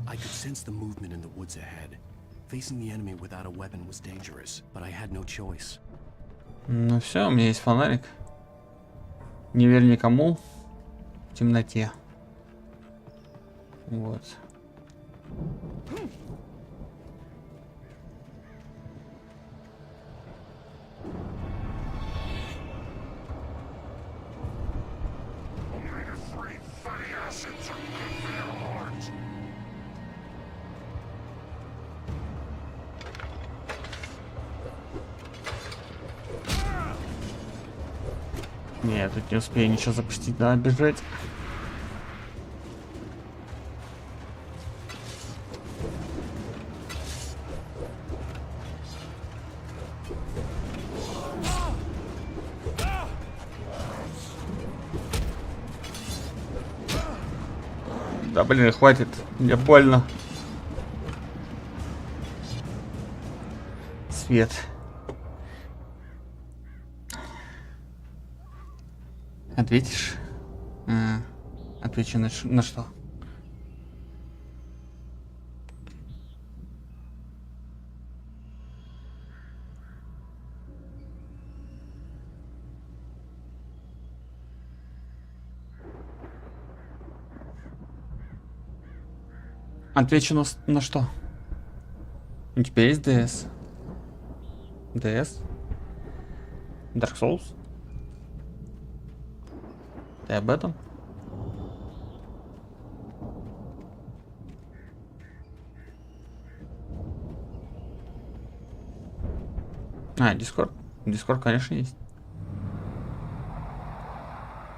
I could sense the movement in the woods ahead. Facing the enemy without a weapon was dangerous, but I had no choice. Ну все, у меня есть фонарик. Не верь никому в темноте. Вот. Не, я тут не успею ничего запустить, надо бежать. Да блин, хватит, мне больно. Свет. Ответишь? Отвечу на что? Отвечу на что? У тебя есть DS? DS? Dark Souls? Ты об этом? Discord? Discord, конечно, есть.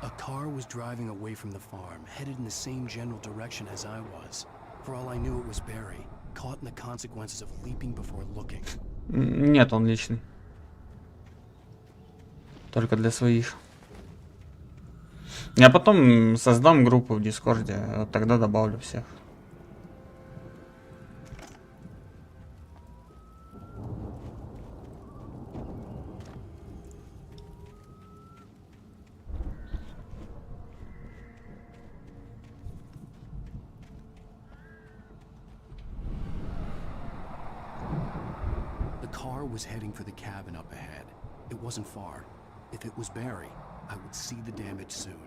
A car was driving away from the farm, headed in the same general direction as I was. For all I knew, it was Barry, caught in the consequences of leaping before looking. Нет, он личный. Только для своих. Я потом создам группу в Дискорде, вот тогда добавлю всех. The car was heading for the cabin up ahead. It wasn't far. If it was Barry, I would see the damage soon.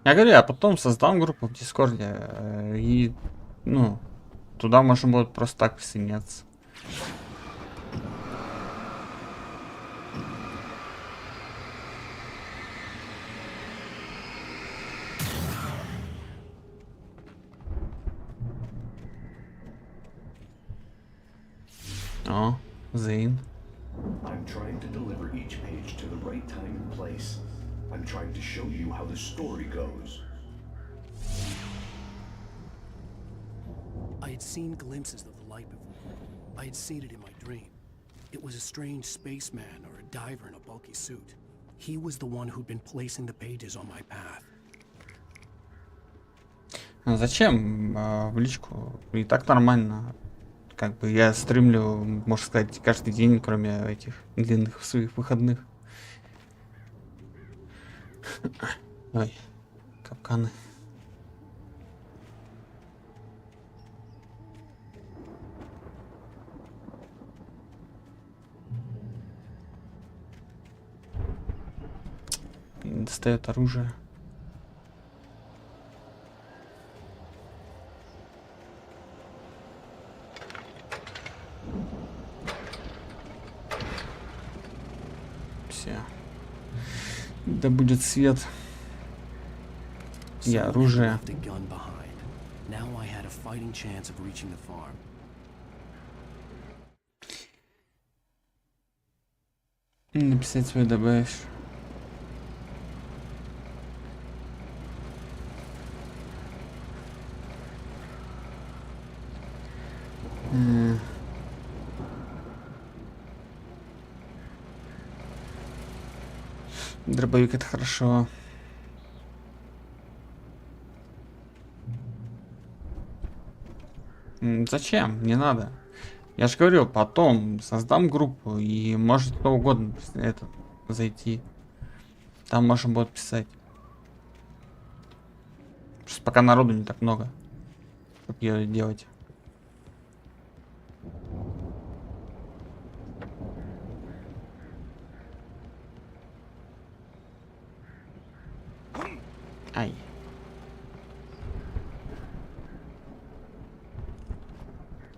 Я говорю, я потом создам группу в Дискорде и, ну, туда можно будет просто так присоединяться. О, Зейн. I'm trying to deliver each page to the right time and place. I'm trying to show you how the story goes. I had seen glimpses of the light before. I had seen it in my dream. It was a strange spaceman or a diver in a bulky suit. He was the one who'd been placing the pages on my path. Зачем в личку? И так нормально. Как бы я стримлю, можно сказать, каждый день, кроме этих длинных своих выходных. Ой, капканы. Достает оружие. Все. Да будет свет. И оружие. Написать свой добавишь. Дробовик — это хорошо. Зачем? Не надо. Я же говорю, потом создам группу и может кто угодно это зайти. Там можно будет писать. Просто пока народу не так много, чтобы ее делать. Ай.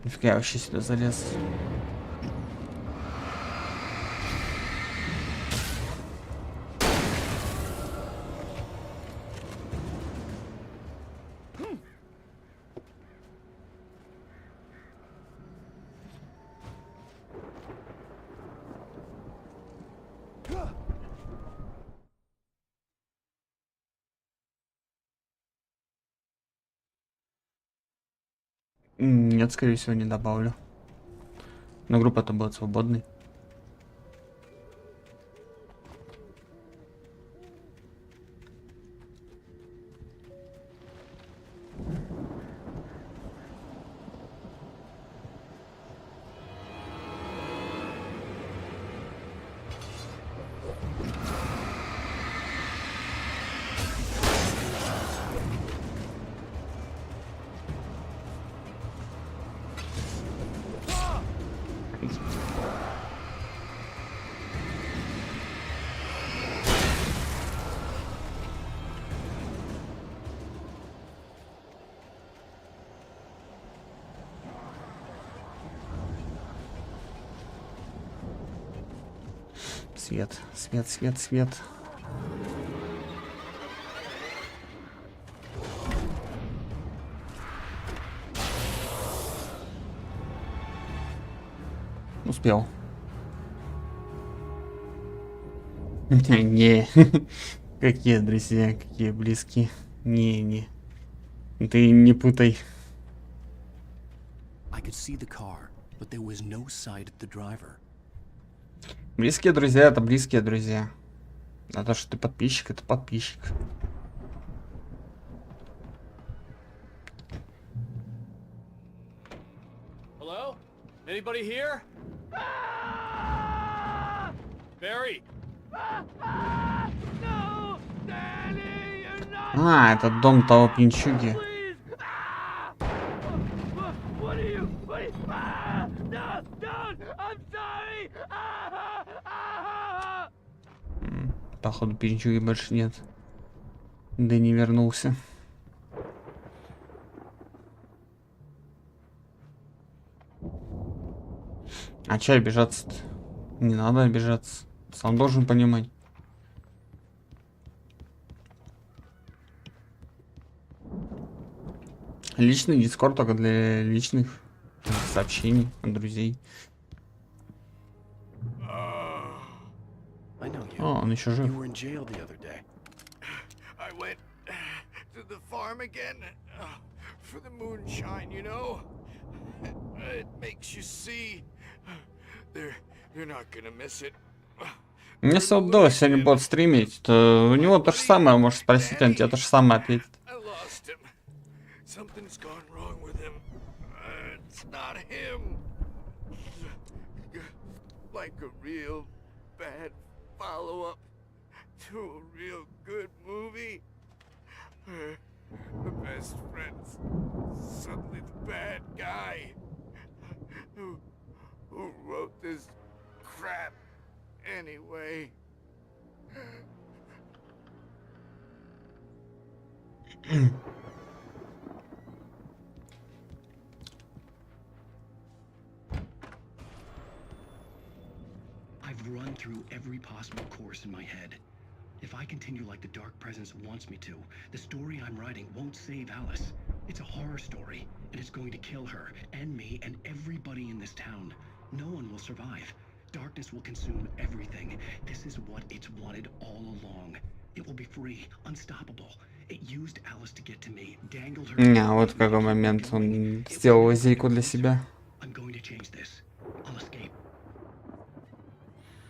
Нифига, я вообще сюда залез. Нет, скорее всего, не добавлю. Но группа-то будет свободной. какие-то. Свет, свет, свет, свет. Успел. Не. Какие друзья, какие близкие. Не. Ты не путай. I could see the car, but there was no sight of the driver. Близкие друзья — это близкие друзья. А то, что ты подписчик — это подписчик. Hello? Anybody here? Barry? А, это дом того пьянчуги. Походу, пьянчуги больше нет. Да не вернулся. А че обижаться-то? Не надо обижаться. Сам должен понимать. Личный дискорд только для личных сообщений от друзей. I know you. О, он еще жив. You were in jail the other day. I went to the farm again for the moonshine, you know? It makes you see. They're not gonna miss it. Если вот До сегодня будет стримить, то у него то же самое, можешь спросить, он тебе то же самое ответит. I lost him. Something's gone wrong with him. It's not him. Like a real bad follow-up to a real good movie. The best friend's suddenly the bad guy. Who wrote this crap anyway? I've run through every possible course in my head. If I continue like the Dark Presence wants me to, the story I'm writing won't save Alice. It's a horror story, and it's going to kill her, and me, and everybody in this town. No one will survive. Darkness will consume everything. This is what it's wanted all along. It will be free, unstoppable. It used Alice to get to me, dangled her... Не, вот в какой момент он сделал лазейку для себя. I'm going to change this. I'll escape.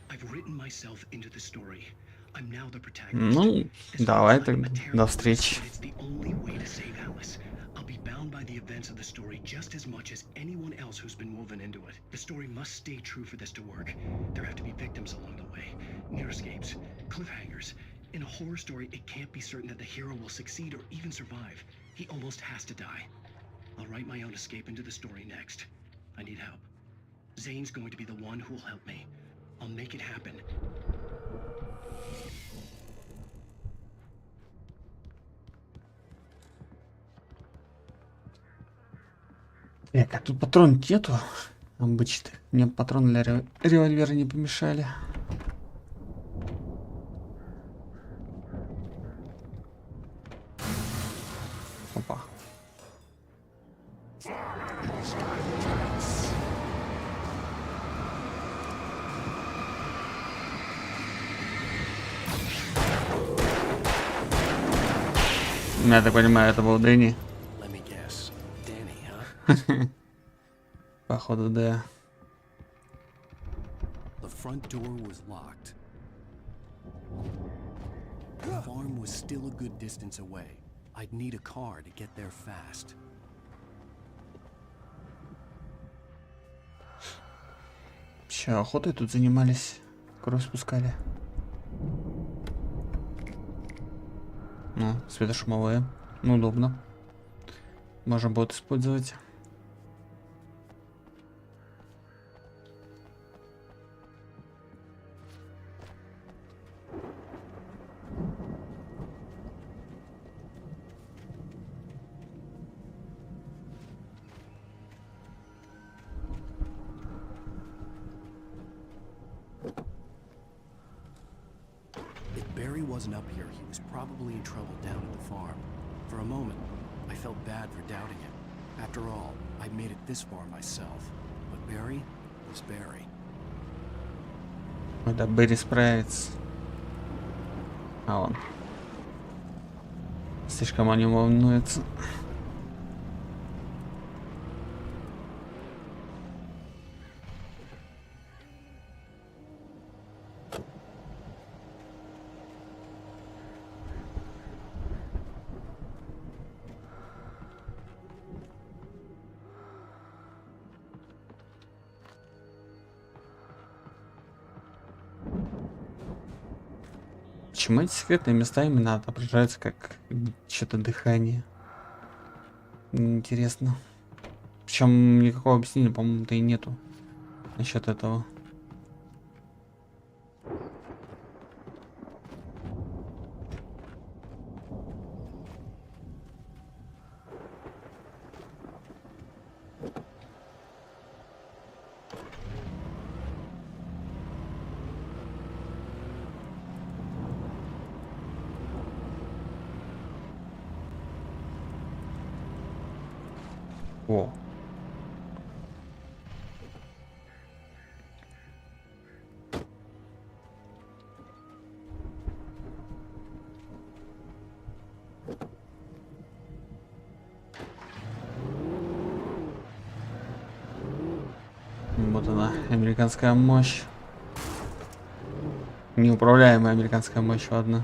I've written myself into the story. I'm now the protagonist. Ну, давай тогда. До встречи. It's the only way to save Alice. I'll be bound by the events of the story just as much as anyone else who's been woven into it. The story must stay true for this to work. There have to be victims along the way, near escapes, cliffhangers. In a horror story, it can't be certain that the hero will succeed or even survive. He almost has to die. I'll write my own escape into the story next. I need help. Zane's going to be the one who'll help me. I'll make it happen. А тут патрон нету обычных. Мне патроны для револьвера не помешали. Опа. Я так понимаю, это был Дэнни. Let me guess. Danny, huh? Походу, да. The front door was locked. The farm was still a good distance away. I'd need a car to get there fast. Че, охотой тут занимались? Кровь спускали. Ну, светошумовые. Ну, удобно. Можно будет использовать. wasn't up here, he was probably in trouble down at the farm. For a moment, I felt bad for doubting him. After all, I made it this far myself. But Barry was Barry. Да, Берри справится. А он слишком о нем волнуется. Почему эти секретные места именно отображаются как что-то дыхание? Интересно. Причем никакого объяснения, по-моему-то и нету насчет этого. О. Вот она, американская мощь. Неуправляемая американская мощь, ладно.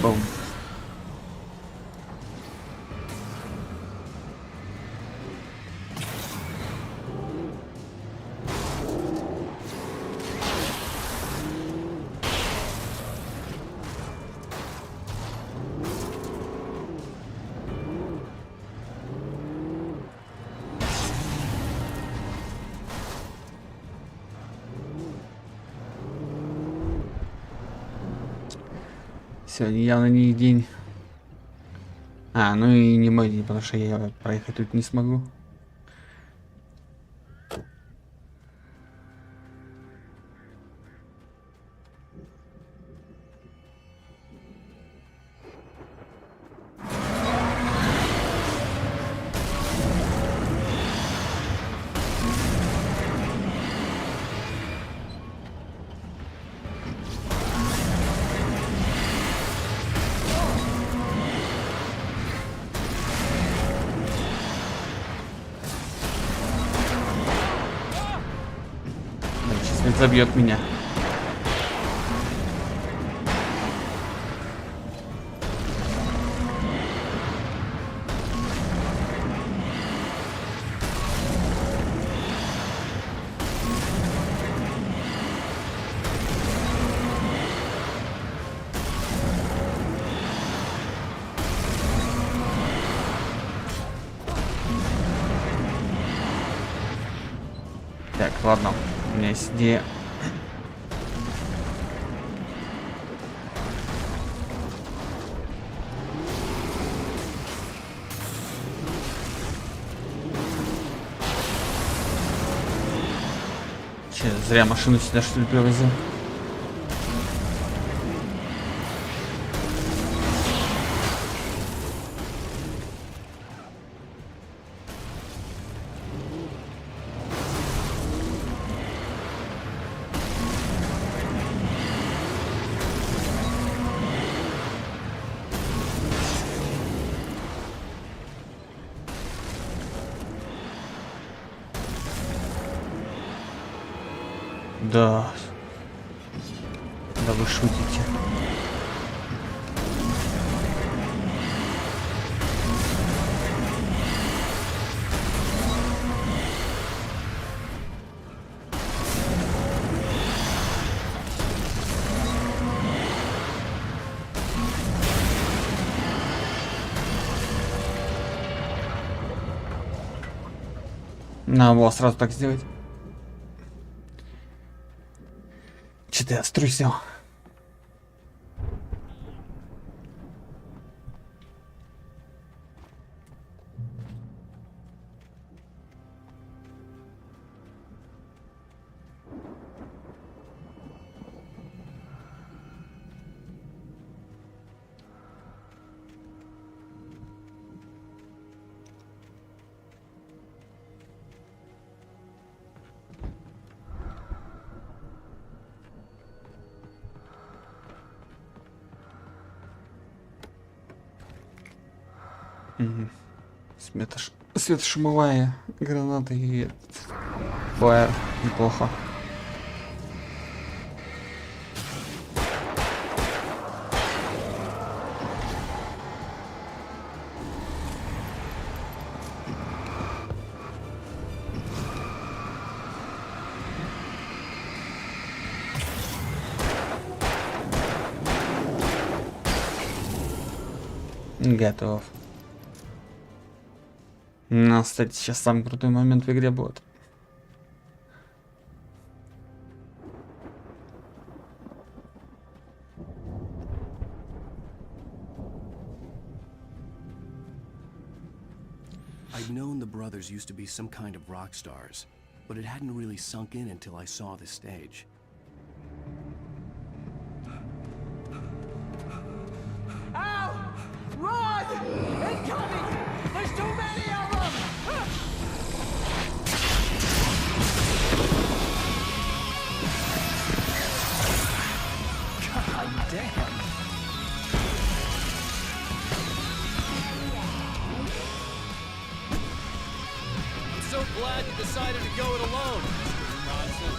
Бум. Сегодня явно не их день. А, ну и не мой день, потому что я проехать тут не смогу. Сейчас забьет меня. Так, ладно, у меня есть идея. Че, зря машину сюда что ли привозил? Да. Да вы шутите. Надо было сразу так сделать. Что-то я струсил. Светошумовая граната и флайер. Неплохо. Готов. Ну, кстати, сейчас самый крутой момент в игре будет. I'd known the brothers used to be some kind of rock stars, but it hadn't really sunk in until I saw the stage. Ow! Run! Incoming! There's too many of them! God damn. I'm so glad you decided to go it alone, Mr. Johnson.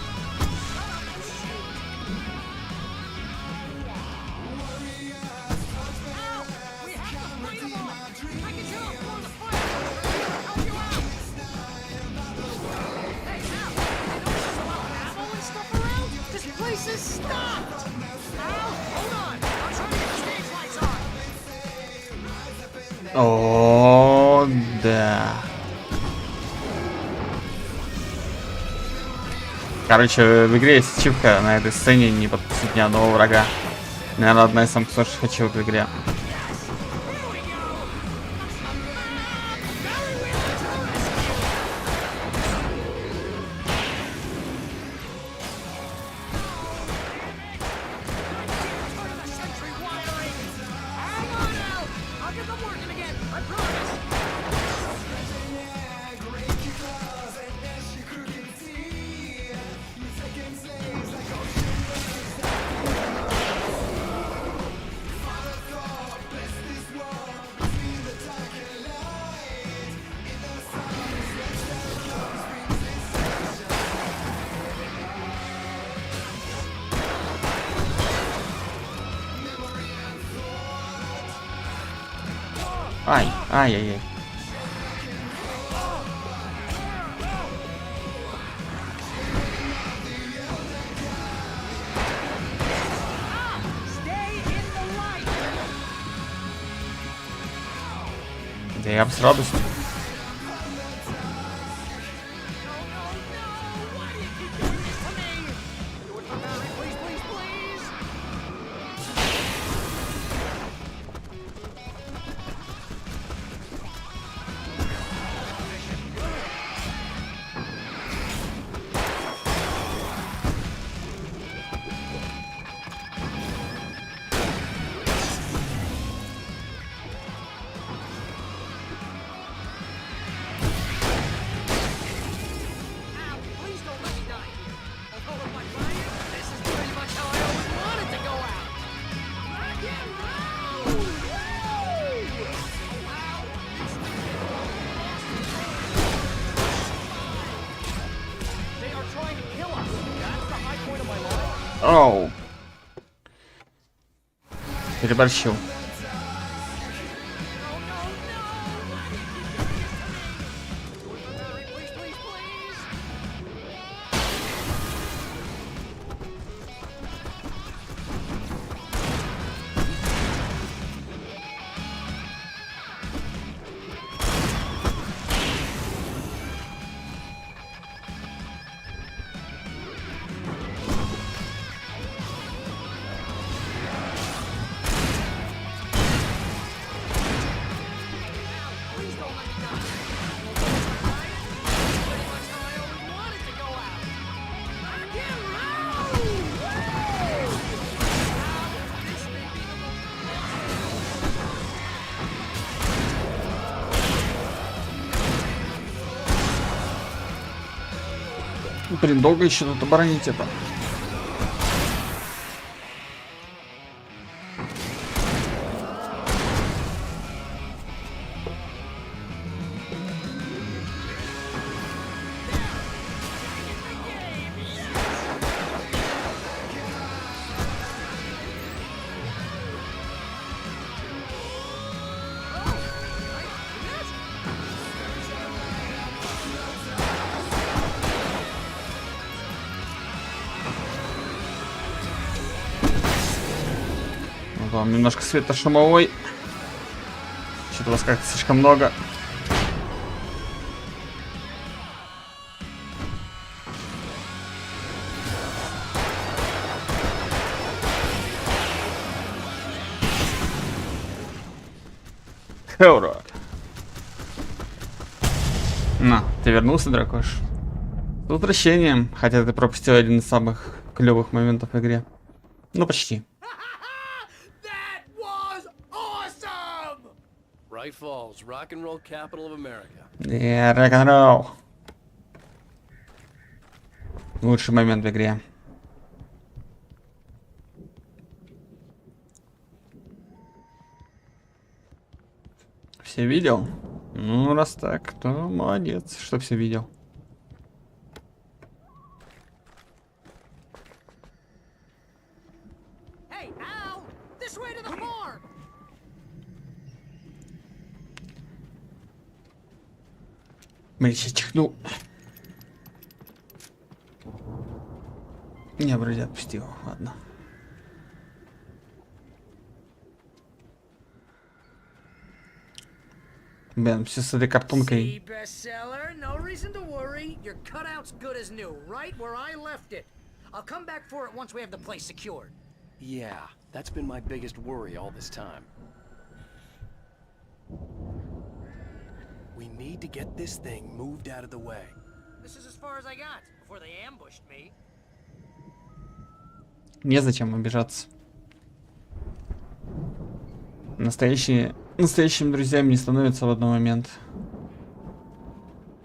Stopped! Al, hold on! I'm trying to get the stage lights on! О, да. Короче, в игре есть ачивка на этой сцене не подпустить ни одного врага. Наверное, одна из самых сложных ачивок в игре. Ай, ай-яй-яй. Да я бы с радостью. Оу. Переборщил. Блин, долго еще тут оборонить это. Вам немножко светошумовой. Что-то у вас как-то слишком много. Ура! На, ты вернулся, дракош. С возвращением, хотя ты пропустил один из самых клевых моментов в игре. Ну, почти. Bright Falls, rock and roll capital of America. Yeah, рок-н-ролл. Лучший момент в игре. Все видел? Ну, раз так, то молодец, что все видел. Hey, Al! This way to the farm! Блин, сейчас чихнул. Не, вроде отпустил, ладно. Блин, все с этой картонкой. Bestseller, no reason to worry. Your cutout's good as new, right where I left it. I'll come back for it once we have the place secured. Yeah, that's been my biggest worry all this time. We need to get this thing moved out of the way. This is as far as I got before they ambushed me. Незачем обижаться. Настоящими друзьями не становятся в один момент.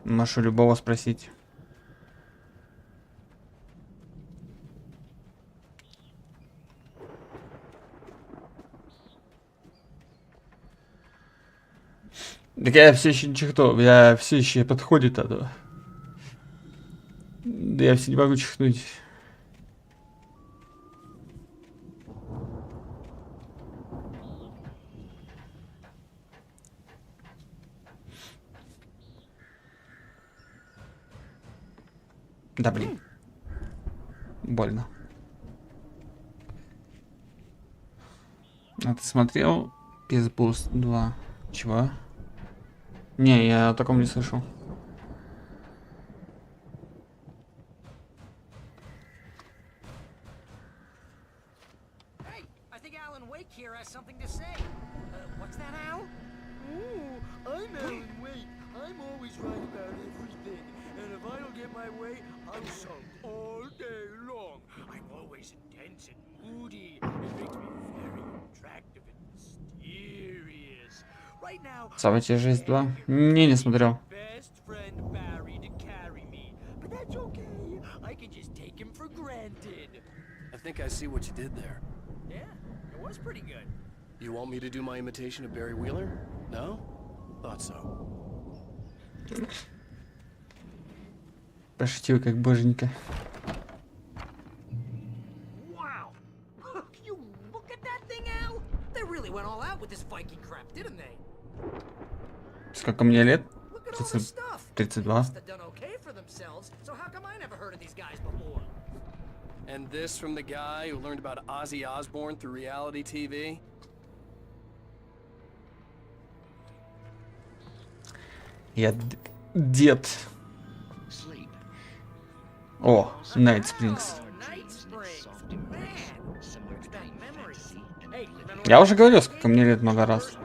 Можешь у любого спросить. Так я все еще ничего, я все еще подходит это. Да я все не могу чихнуть. Да блин. Больно. А ты смотрел Пизбуст 2? Чего? Не, я о таком не слышал. Hey, I think Alan Wake here has something to say. What's that, Al? Oh, I'm Alan Wake. I'm always right about everything. And if I don't get my way, I'll sulk all day long. I'm always intense and moody. It makes me very attractive and mysterious. Right now, Событие жизнь 2. Не смотрел. best friend Barry to carry me. But that's okay. I can just take him for granted. I think I see what you did there. Yeah, it was pretty good. You want me to do my imitation of Barry Wheeler? No? Thought so. Пошутил как боженька. Wow! You look at that thing, Al? They really went all out with this Viking crap, didn't they? Сколько мне лет? Look at all the stuff. 32. Must have done okay for themselves. So how come I never heard of these guys before? And this from the guy who learned about Ozzy Osbourne through reality TV? Я дед. О, Night Springs. Я уже говорил, сколько мне лет много раз.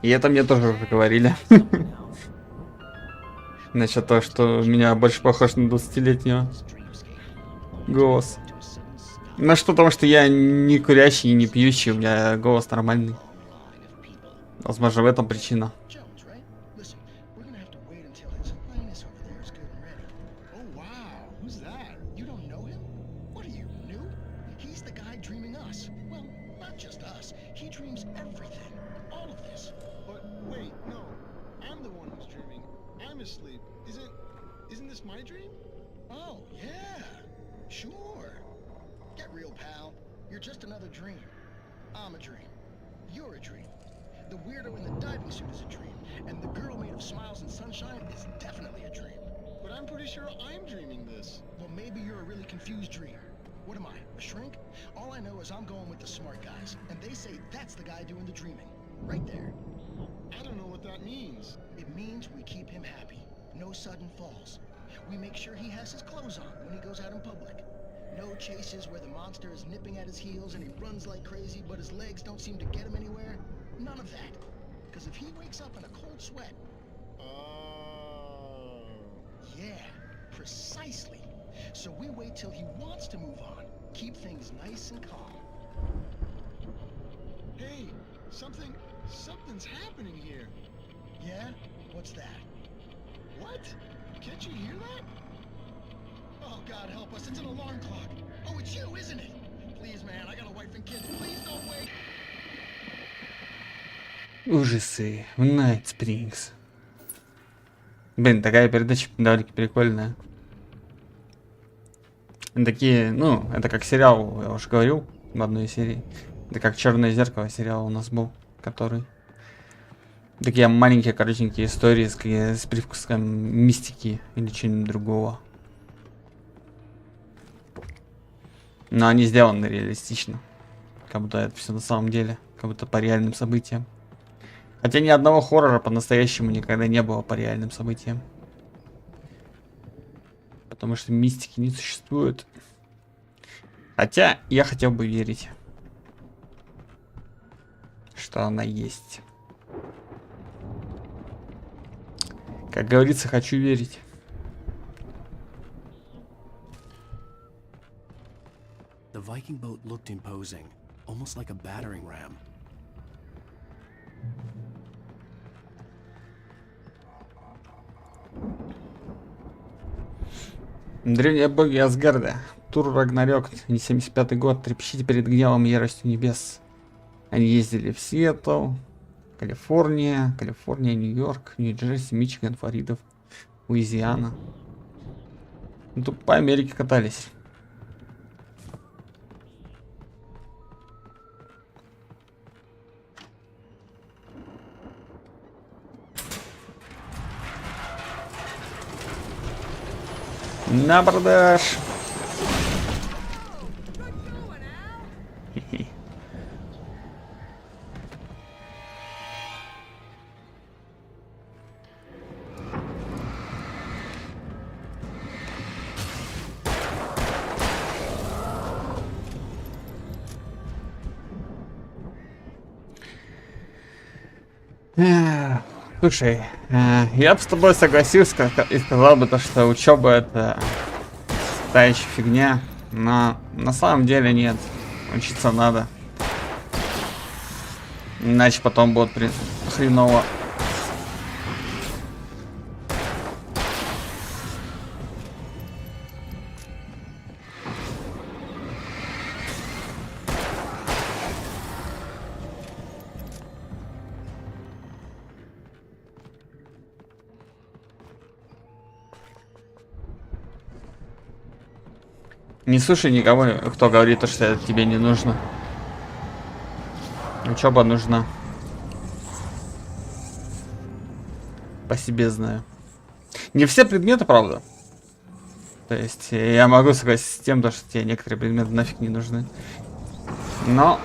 И это мне тоже уже говорили. Насчет того, что меня больше похож на 20-летнего голос. Ну что, потому что я не курящий и не пьющий, у меня голос нормальный. Возможно, в этом причина. Isn't this my dream? Oh, yeah. Sure. Get real, pal. You're just another dream. I'm a dream. You're a dream. The weirdo in the diving suit is a dream. And the girl made of smiles and sunshine is definitely a dream. But I'm pretty sure I'm dreaming this. Well, maybe you're a really confused dream. What am I, a shrink? All I know is I'm going with the smart guys. And they say that's the guy doing the dreaming. Right there. I don't know what that means. It means we keep him happy. No sudden falls. We make sure he has his clothes on when he goes out in public. No chases where the monster is nipping at his heels and he runs like crazy, but his legs don't seem to get him anywhere. None of that. Because if he wakes up in a cold sweat... Yeah, precisely. So we wait till he wants to move on. Keep things nice and calm. Hey, something's happening here. Yeah? What's that? What? Can't you hear that? Oh, God help us, it's an alarm clock. Oh, it's you, isn't it? Please, man, I got a wife and kids. Please don't wait. Ужасы в Night Springs. Блин, такая передача довольно-таки прикольная. Такие, ну, это как сериал, я уже говорил в одной серии. Это как «Черное зеркало» сериал у нас был, который... Такие маленькие, коротенькие истории с привкусом мистики или чего-нибудь другого. Но они сделаны реалистично. Как будто это все на самом деле. Как будто по реальным событиям. Хотя ни одного хоррора по-настоящему никогда не было по реальным событиям. Потому что мистики не существует. Хотя я хотел бы верить, что она есть. Как говорится, хочу верить. The Viking boat looked imposing, almost like a battering ram. Древние боги Асгарда. Тур Рагнарёк, не 75-й год. Трепещите перед гневом и яростью небес. Они ездили в Сиэтл, Калифорния, Нью-Йорк, Нью-Джерси, Мичиган, Флорида, Луизиана. Ну, тут по Америке катались. На продаж. Слушай, я бы с тобой согласился и сказал бы то, что учеба это та еще фигня, но на самом деле нет, учиться надо, иначе потом будет хреново. Не слушай никого, кто говорит, что это тебе не нужно. Учеба нужна. По себе знаю. Не все предметы, правда. То есть я могу согласиться с тем, что тебе некоторые предметы нафиг не нужны. Но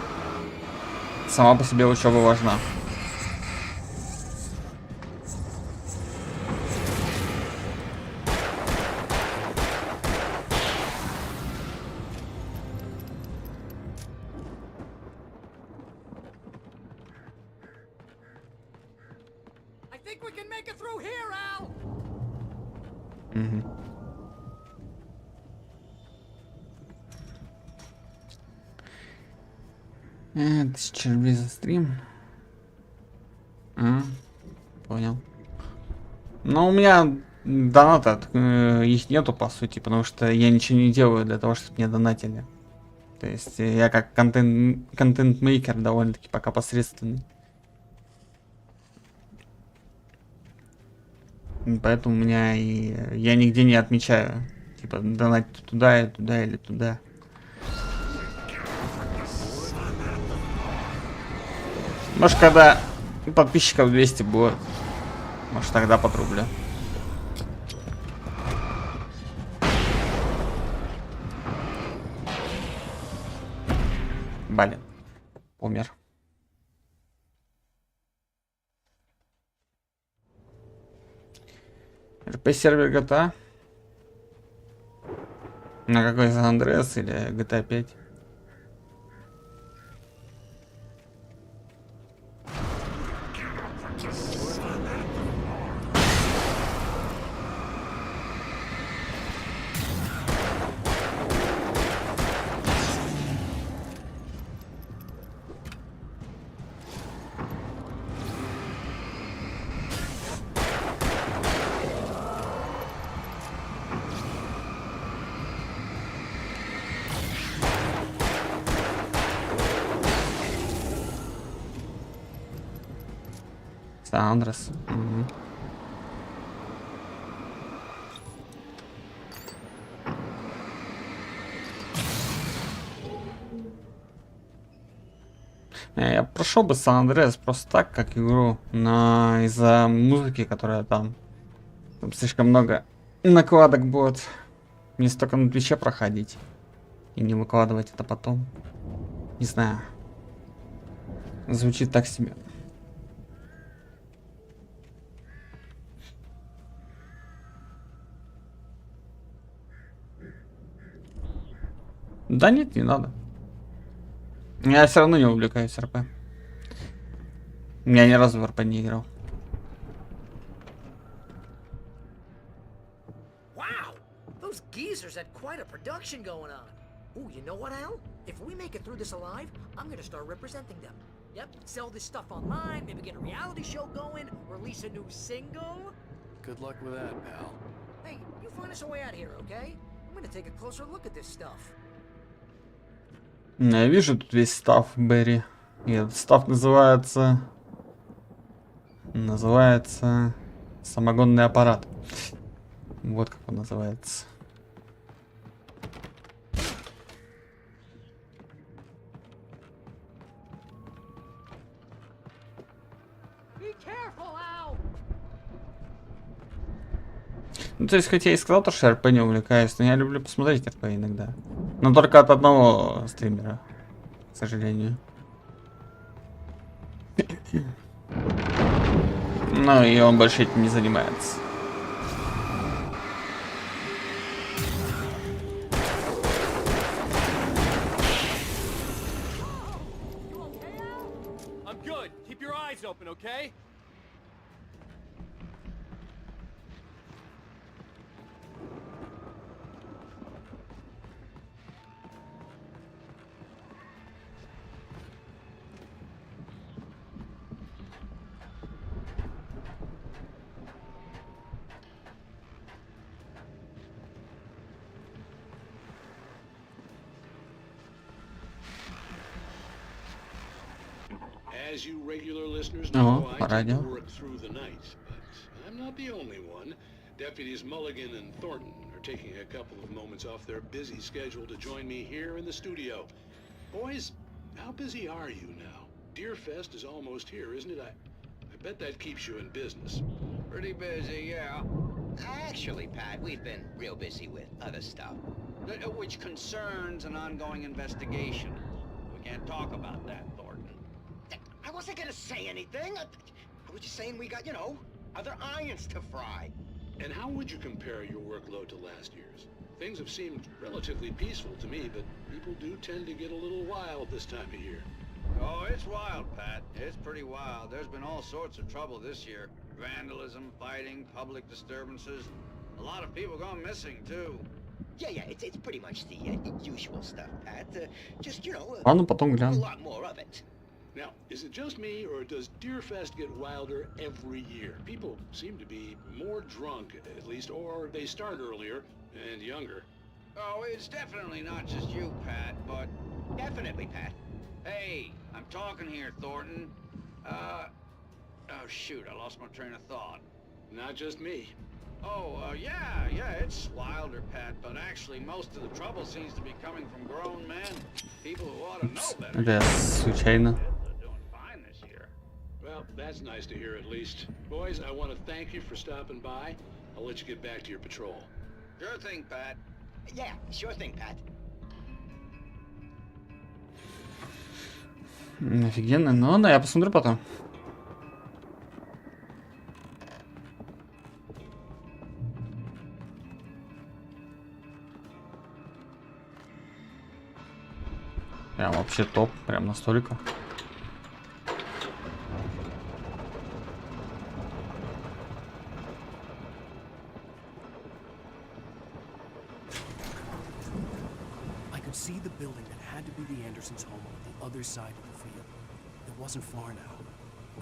сама по себе учеба важна. think we can make it through here, Al? Угу. Тысяча рублей за стрим. Понял. Но у меня доната их нету, по сути, потому что я ничего не делаю для того, чтобы мне донатили. То есть я как контент-мейкер довольно-таки пока посредственный. Поэтому у меня я нигде не отмечаю. Типа донатить туда, и туда или туда. Может, когда подписчиков 200 будет, может, тогда потрублю. Блин, умер. РП-сервер GTA? На какой San Andreas или GTA 5? Андрес. Угу. Я прошел бы Сан Андреас просто так, как игру, но из-за музыки, которая там слишком много накладок будет. Не столько на Твиче проходить и не выкладывать это потом. Не знаю. Звучит так себе. Да нет, не надо. Я все равно не увлекаюсь РП. Я ни разу в РП не играл. Wow, those geezers had quite a production going on. Ooh, you know what, Al? If we make it through this alive, I'm gonna start representing them. Yep, sell this stuff online, maybe get a reality show going, release a new single. Good luck with that, pal. Hey, you find us a way out of here, okay? I'm gonna take a closer look at this stuff. Я вижу тут весь став Берри. И этот став называется самогонный аппарат. Вот как он называется. Ну, то есть, хотя я и сказал, что я РП не увлекаюсь, но я люблю посмотреть РП иногда. Но только от одного стримера, к сожалению. Ну, и он больше этим не занимается. I'm good. Keep your eyes open, okay? As you regular listeners know, I tend to радио. work through the night, but I'm not the only one. Deputies Mulligan and Thornton are taking a couple of moments off their busy schedule to join me here in the studio. Boys, how busy are you now? Deerfest is almost here, isn't it? I bet that keeps you in business. Pretty busy, yeah. Actually, Pat, we've been real busy with other stuff, which concerns an ongoing investigation. We can't talk about that, Thornton. I wasn't gonna say anything. I was just saying we got, you know, other irons to fry. And how would you compare your workload to last year's? Things have seemed relatively peaceful to me, but people do tend to get a little wild this time of year. Oh, it's wild, Pat. It's pretty wild. There's been all sorts of trouble this year. vandalism, fighting, public disturbances. A lot of people gone missing, too. Yeah, it's pretty much the usual stuff, Pat. Just, you know, Ладно, потом a гляну. lot more of it. Now, is it just me, or does Deerfest get wilder every year? People seem to be more drunk, at least, or they start earlier and younger. Oh, it's definitely not just you, Pat, but... Definitely, Pat. Hey, I'm talking here, Thornton. Oh, shoot, I lost my train of thought. Not just me. Oh, yeah, it's wilder, Pat, but actually most of the trouble seems to be coming from grown men. People who ought to know better. Это я случайно. Well, that's nice to hear at least. Boys, I want to thank you for stopping by. I'll let you get back to your patrol. Sure thing, Pat. Yeah, sure thing, Pat. Офигенно. Ну да, я посмотрю потом. Прям вообще топ, прям настолько. I could see the building that had to be the Andersons' home on the other side of the field. It wasn't far now.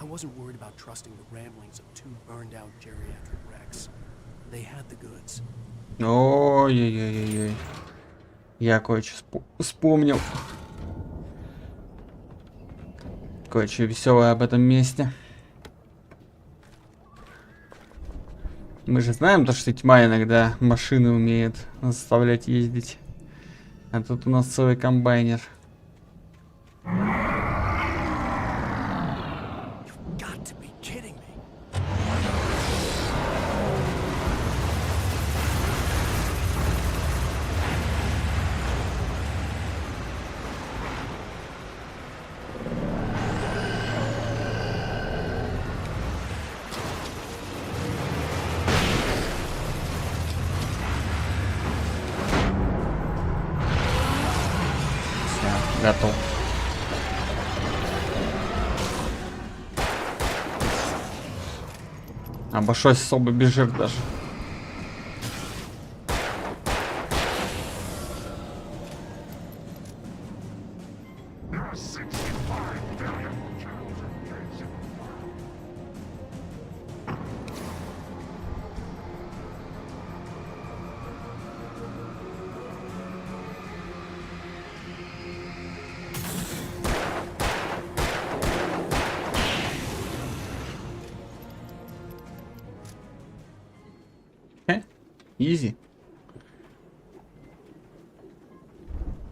I wasn't worried about trusting the ramblings of two burned-out geriatric wrecks. They had the goods. Ой-ой-ой-ой. Я кое-что вспомнил. Кое-что веселое об этом месте. Мы же знаем то, что тьма иногда машины умеет заставлять ездить. А тут у нас целый комбайнер. Готов. Обошлось особо без жертв даже. Изи.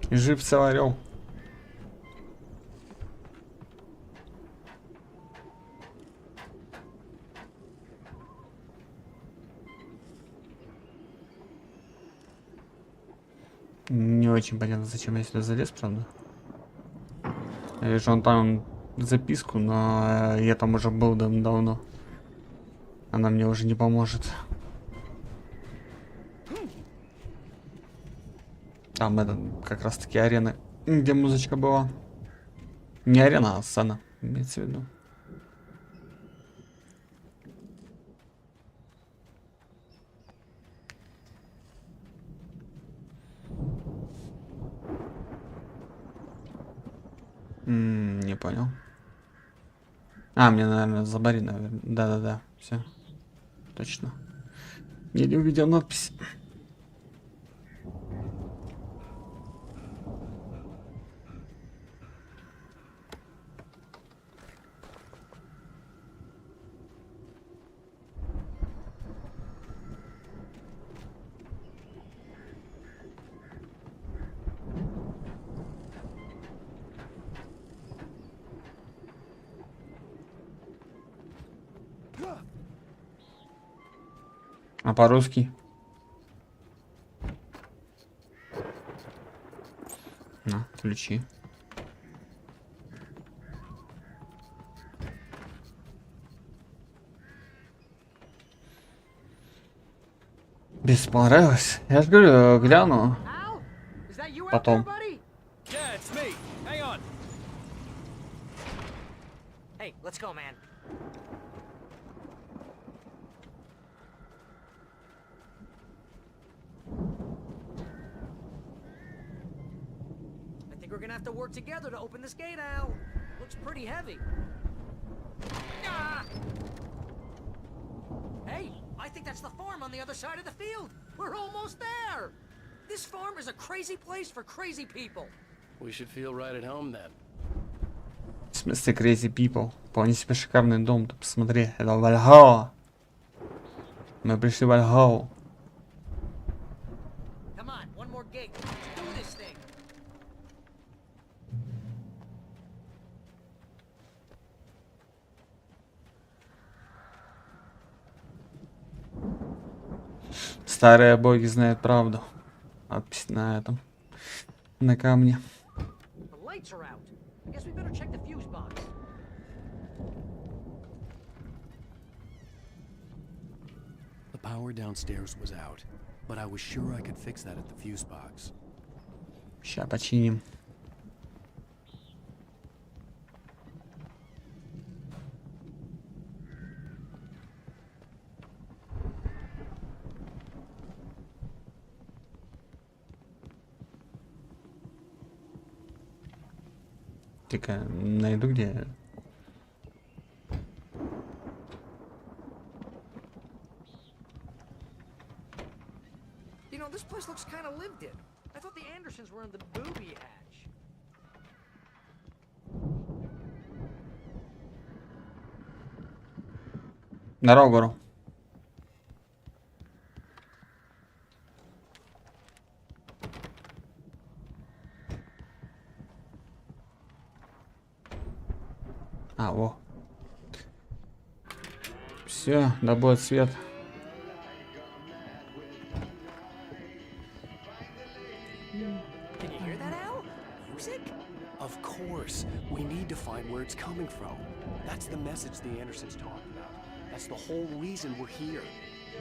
Жив целый орел. Не очень понятно, зачем я сюда залез, правда. Я вижу, он там записку, но я там уже был давно. Она мне уже не поможет. Там это как раз таки арена, где музычка была. Не арена, а сцена, имеется в виду. Не понял. А, мне, наверное, забори, наверное. Да-да-да, все. Точно. Я не увидел надпись. А по-русски? На, ключи. Без понравилось. Я же говорю, гляну. Потом. Yeah, it's me. Hang on. Hey, let's go, man. we're gonna have to work together to open this gate, Al. Looks pretty heavy. Ah! Hey, I think that's the farm on the other side of the field. We're almost there. This farm is a crazy place for crazy people. We should feel right at home then. В смысле crazy people? Вполне себе шикарный дом, ты посмотри. Это Вальгалла. Мы пришли в Вальгаллу. Come on, one more gate. Let's do this thing. Старые боги знают правду. Надпись на этом. На камне. The lights are out. I guess we better check the fuse box. The power downstairs was out, but I was sure I could fix that at the fuse box. Ща починим. Тільки найду где. You know, this place looks kind of lived in. I thought the Andersons were in the booby hatch. Здорово, Гору. А, во. Все, да будет свет. Can you hear that, Al? Music? Of course. We need to find where it's coming from. That's the message the Andersons talked about. That's the whole reason we're here.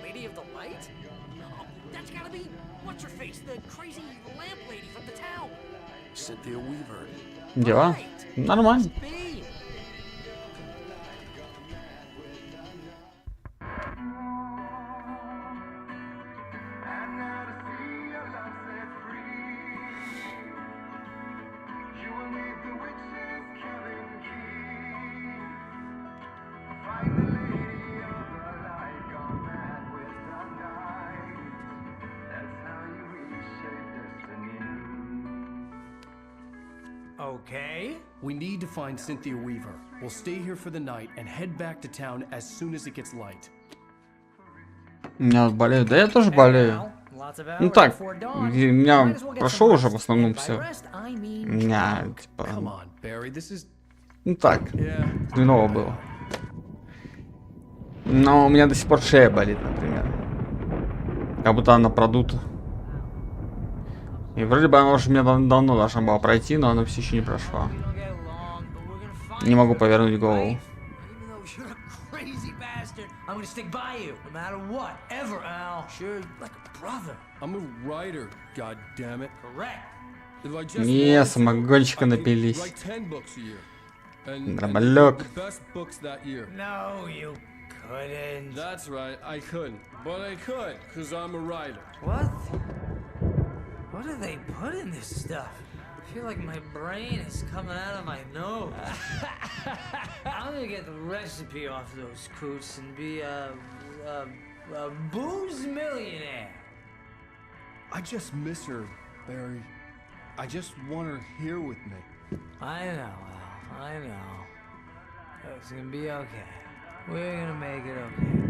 Lady of the Light? Oh, that's gotta be what's-her-face, the crazy lamp lady from the town. Cynthia Weaver. Дела? Нормально. Be. Okay. We need to find Cynthia Weaver. We'll stay here for the night and head back to town as soon as it gets light. Меня болею. Да я тоже болею. Ну так, меня прошел уже в основном все. Меня, типа... Ну так, хреново было. Но у меня до сих пор шея болит, например. Как будто она продута. И вроде бы она уже мне давно должна была пройти, но она все еще не прошла. Не могу повернуть голову. I'm gonna stick by you, no matter what, ever, Al. Sure, like a brother. I'm a writer, goddammit. Correct. If I just Не, самогончика напились. write 10 books a year. And Драмалек. the best books that year. No, you couldn't. That's right, I couldn't. But I could, because I'm a writer. What? What do they put in this stuff? I feel like my brain is coming out of my nose. I'm gonna get the recipe off those coots and be a booze millionaire. I just miss her, Barry. I just want her here with me. I know, Al. I know. It's gonna be okay. We're gonna make it okay.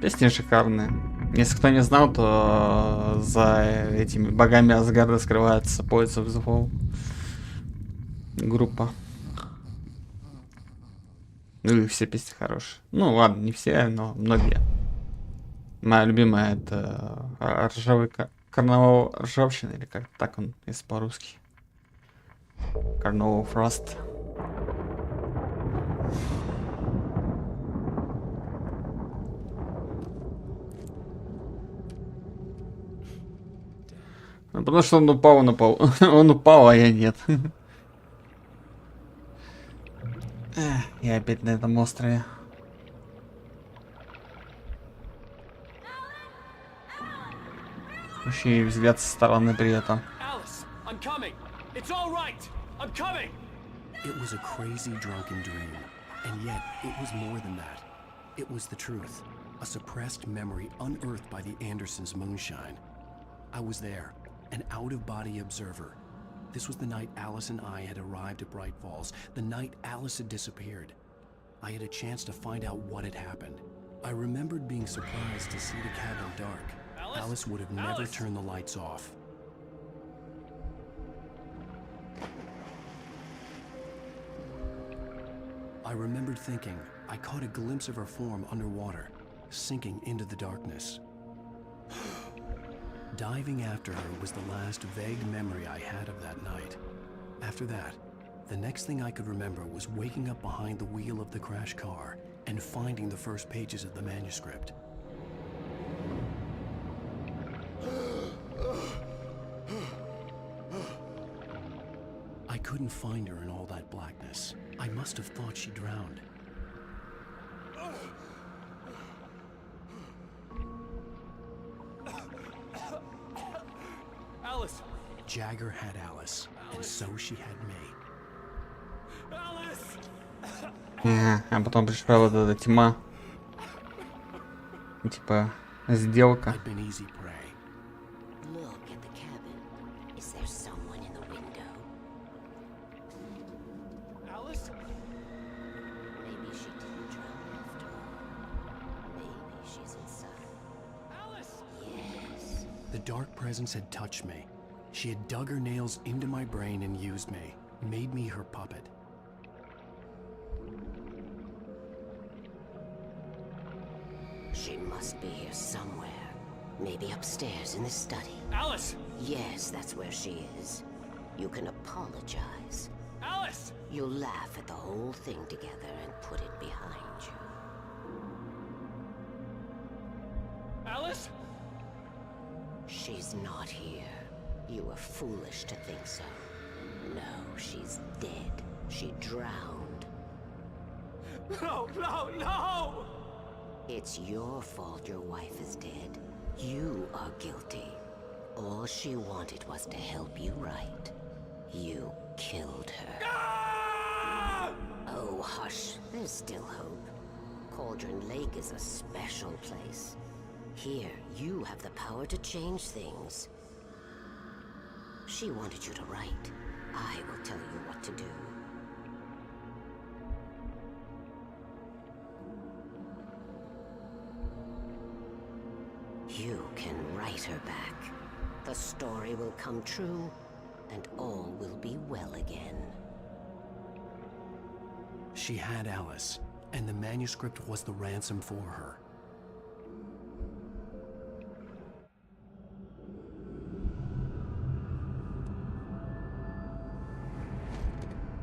Песни шикарные. Если кто не знал, то за этими богами Асгарда скрывается Poets of the Fall. Группа. Ну и все песни хорошие. Ну ладно, не все, но многие. Моя любимая это ржавый карнавал ржавчины, или как так он, если по-русски. Carnival Frost. Ну, потому что он упал на пол. Он упал, а я нет. Я опять на этом острове. Еще и взгляд со стороны при этом. Alice, I'm coming. It's all right. I'm coming. It was a crazy drunken dream, and yet it was more than that. It was the truth, a suppressed memory unearthed by the Andersons' moonshine. I was there, an out-of-body observer. This was the night Alice and I had arrived at Bright Falls, the night Alice had disappeared. I had a chance to find out what had happened. I remembered being surprised to see the cabin dark. Alice would have never turned the lights off. I remembered thinking I caught a glimpse of her form underwater, sinking into the darkness. Diving after her was the last vague memory I had of that night. After that, the next thing I could remember was waking up behind the wheel of the crashed car and finding the first pages of the manuscript. I couldn't find her in all that blackness. I must have thought she drowned. Alice. Jagger had Alice, and so she had me. Alice. А потом пришла вот эта тьма. Типа сделка. I'd been easy prey. Look at the cabin. Is there someone in the window? Alice? Maybe she didn't drown after all. Maybe she's inside. Alice! Yes. The dark presence had touched me. She had dug her nails into my brain and used me, made me her puppet. She must be here somewhere. Maybe upstairs in the study. Alice! Yes, that's where she is. You can apologize. Alice! You'll laugh at the whole thing together and put it behind you. Alice? She's not here. You were foolish to think so. No, she's dead. She drowned. No, no, no! It's your fault your wife is dead. You are guilty. All she wanted was to help you right. You killed her. Ah! Oh, hush. There's still hope. Cauldron Lake is a special place. Here, you have the power to change things. She wanted you to write. I will tell you what to do. You can write her back. The story will come true, and all will be well again. She had Alice, and the manuscript was the ransom for her.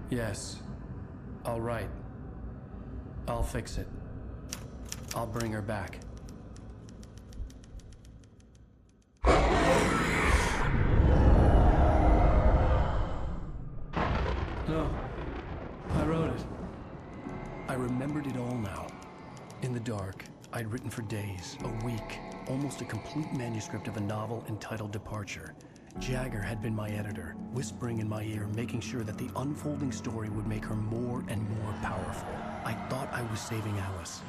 Yes. All right. I'll fix it. I'll bring her back. No. I wrote it. I remembered it all now. In the dark, I'd written for days, a week, almost a complete manuscript of a novel entitled Departure. Jagger had been my editor, whispering in my ear, making sure that the unfolding story would make her more and more powerful. I thought I was saving Alice.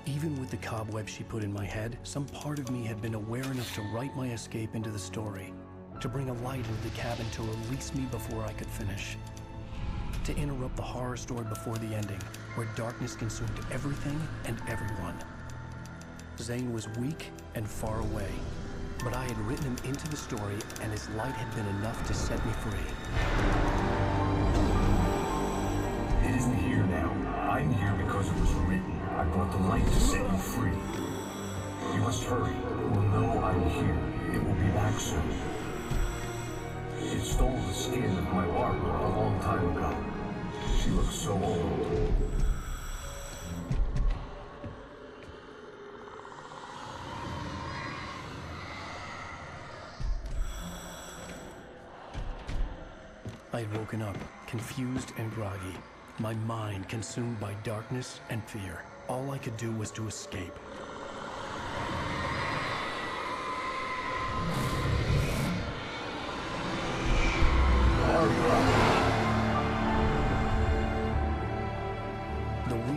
Even with the cobweb she put in my head, some part of me had been aware enough to write my escape into the story, to bring a light into the cabin to release me before I could finish, to interrupt the horror story before the ending, where darkness consumed everything and everyone. Zane was weak and far away, but I had written him into the story, and his light had been enough to set me free. It isn't here now. I'm here because it was written. I brought the light to set you free. You must hurry. We'll know I'm here. It will be back soon. It stole the skin of my Barbara a long time ago. She looks so old. I had woken up, confused and groggy, my mind consumed by darkness and fear. All I could do was to escape.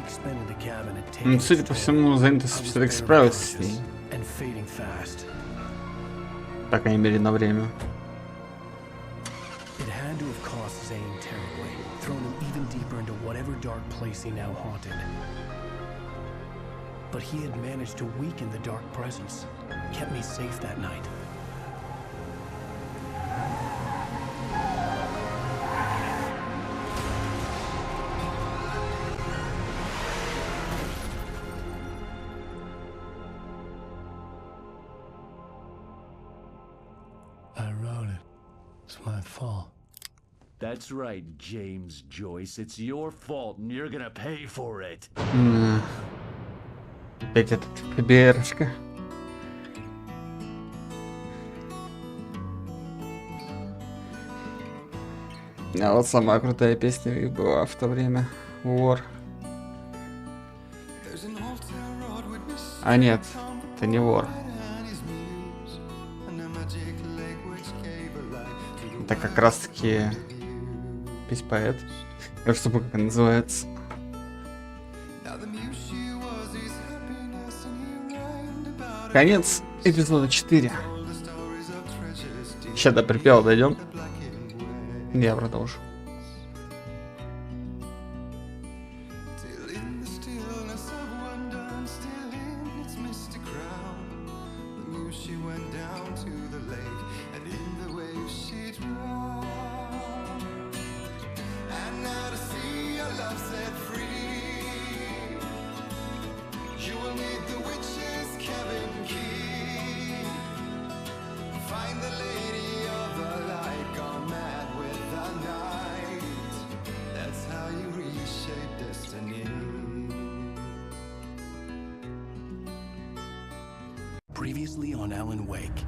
week spent in the cabin had taken Судя its по toll. всему, Зенитус I was все-таки barely справился с conscious ней. and fading fast. По крайней мере, на время. It had to have cost Zane terribly, thrown him even deeper into whatever dark place he now haunted. But he had managed to weaken the dark presence, kept me safe that night. I wrote it. It's my fault. That's right, James Joyce. It's your fault, and you're gonna pay for it. Опять этот ФБРшка. А вот самая крутая песня их была в то время. War. А нет, это не War. Это как раз таки песня поэт. Я уж забыл, как она называется. Конец эпизода 4. Сейчас до припева дойдем. Я продолжу. Previously on Alan Wake.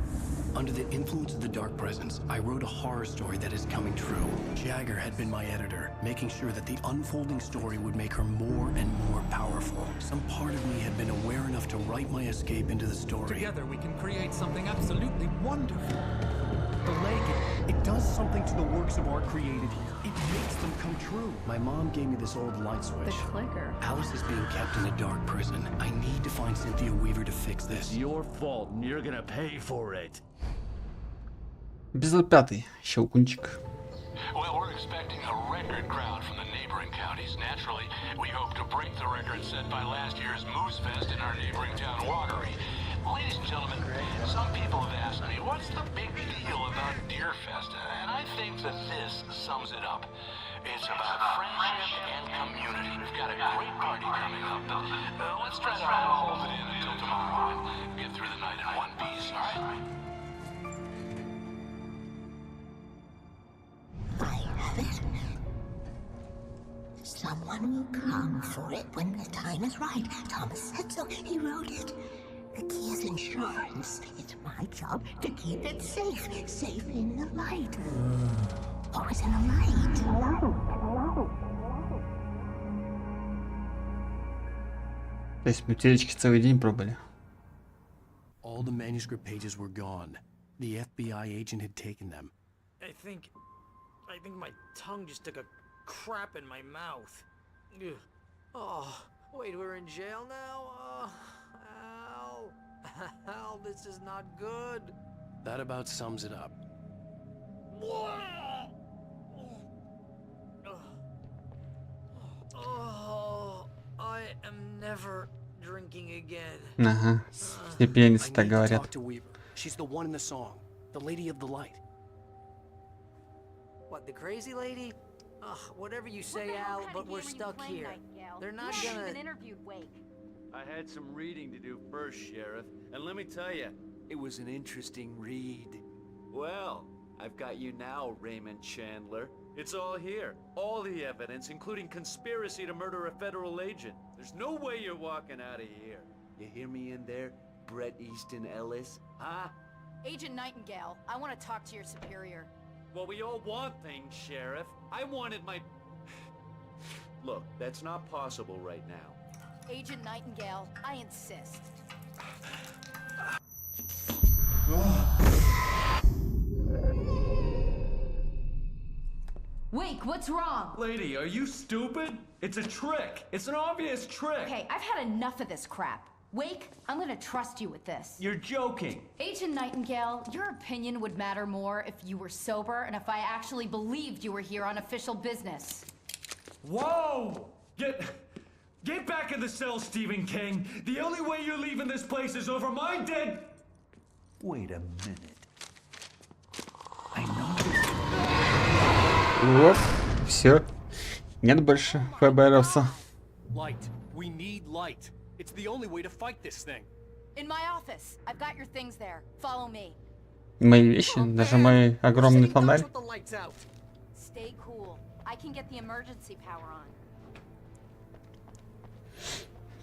Under the influence of the dark presence, I wrote a horror story that is coming true. Jagger had been my editor, making sure that the unfolding story would make her more and more powerful. Some part of me had been aware enough to write my escape into the story. Together we can create something absolutely wonderful. The lake, it does something to the works of art created here. It makes them come true. My mom gave me this old light switch. The clicker. Alice is being kept in a dark prison. I need to find Cynthia Weaver to fix this. It's your fault, and you're gonna pay for it. Эпизод 5. Щелкунчик. Well, we're expecting a record crowd from the neighboring counties. Naturally, we hope to break the record set by last year's Moose Fest in our neighboring town, Watery. Ladies and gentlemen, some people have asked me, what's the big deal about Deer Fest? And I think that this sums it up. It's about friendship and community. We've got a great party coming up. Let's try to hold it in until tomorrow and get through the night in one piece, all right? I have it. Someone will come for it when the time is right. Thomas said so. He wrote it. The key is insurance. It's my job to keep it safe. Safe in the light. Always in the light. То есть мы утечки целый день пробовали. All the manuscript pages were gone. The FBI agent had taken them. I think my tongue just took a crap in my mouth. Ugh. Oh, wait, we're in jail now? Al. Al, this is not good. That about sums it up. Oh, I am never drinking again. Ага, все пьяницы так говорят. Talk to Weaver. She's the one in the song. The lady of the light. What, the crazy lady? Ugh, whatever you say, Al, but we're stuck here. They're not gonna... interviewed Wake. I had some reading to do first, Sheriff, and let me tell you, it was an interesting read. Well, I've got you now, Raymond Chandler. It's all here. All the evidence, including conspiracy to murder a federal agent. There's no way you're walking out of here. You hear me in there, Bret Easton Ellis? Huh? Agent Nightingale, I want to talk to your superior. Well, we all want things, Sheriff. I wanted my... Look, that's not possible right now. Agent Nightingale, I insist. Wake, what's wrong? Lady, are you stupid? It's a trick. It's an obvious trick. Okay, I've had enough of this crap. Wake, I'm gonna trust you with this. You're joking. Agent Nightingale, your opinion would matter more if you were sober and if I actually believed you were here on official business. Whoa! Get back in the cell, Stephen King. The only way you're leaving this place is over my dead... Wait a minute. Оп, все. Нет больше ФБРовца. Light. We need light. It's the only way to fight this thing. In my office. I've got your things there. Follow me. Мои вещи, даже мой огромный фонарь. Stay cool. I can get the emergency power on.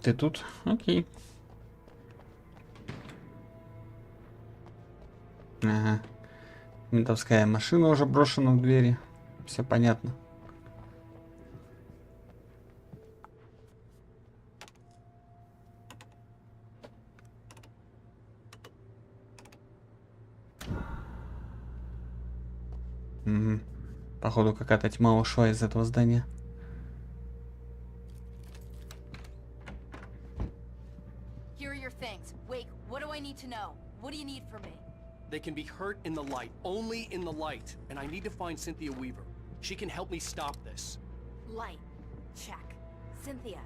Ты тут? Окей. Ага. Ментовская машина уже брошена в двери. Все понятно. Угу. Походу какая-то тьма ушла из этого здания. Here are your things. Wake, what do I need to know? What do you need from me? They can be hurt in the light, only in the light. And I need to find Cynthia Weaver. She can help me stop this. Light. Check. Cynthia.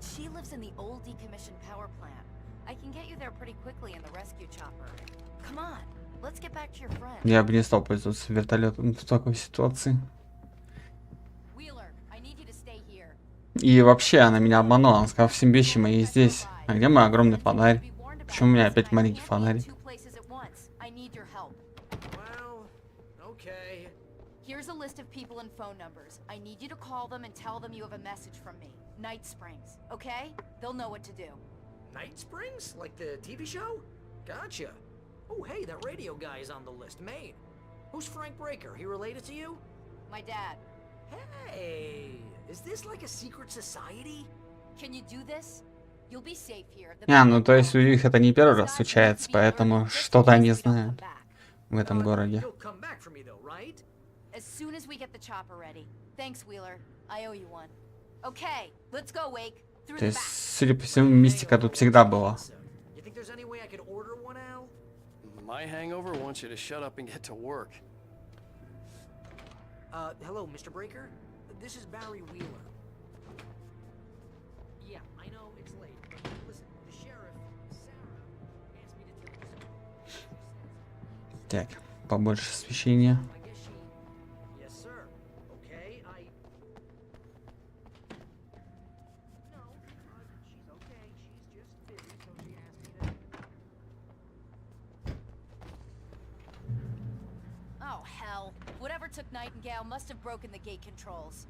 She lives in the old decommissioned power plant. I can get you there pretty quickly in the rescue chopper. Come on, let's get back to your friend. Я бы не стал пользоваться вертолетом в такой ситуации. Wheeler, I need you to stay here. И вообще она меня обманула. Она сказала, все вещи мои здесь. А где мой огромный фонарь? Почему у меня опять маленький фонарь? Here's a list of people and phone numbers. I need you to call them and tell them you have a message from me. Night Springs, okay? They'll know what to do. Night Springs? Like the TV show? Gotcha. Oh, hey, that radio guy is on the list. Maine. Who's Frank Breaker? He related to you? My dad. Hey, is this like a secret society? Can you do this? You'll be safe here. Ну то есть у них это не первый раз случается, поэтому что-то они знают в этом городе. As soon as we get the chopper ready. Thanks, Wheeler. I owe you one. Okay, let's go, Wake. То есть, судя по всему, мистика тут всегда была. You think there's any way I could order one, Al? My hangover wants you to shut up and get to work. Hello, Mr. Breaker? This is Barry Wheeler. Yeah, I know it's late, but listen, the sheriff, Sarah, asked me to tell you Так, побольше освещения. Yes, sir. Okay, No, she's okay. She's just busy, so she asked me to... Oh, hell. Whatever took Nightingale must have broken the gate controls.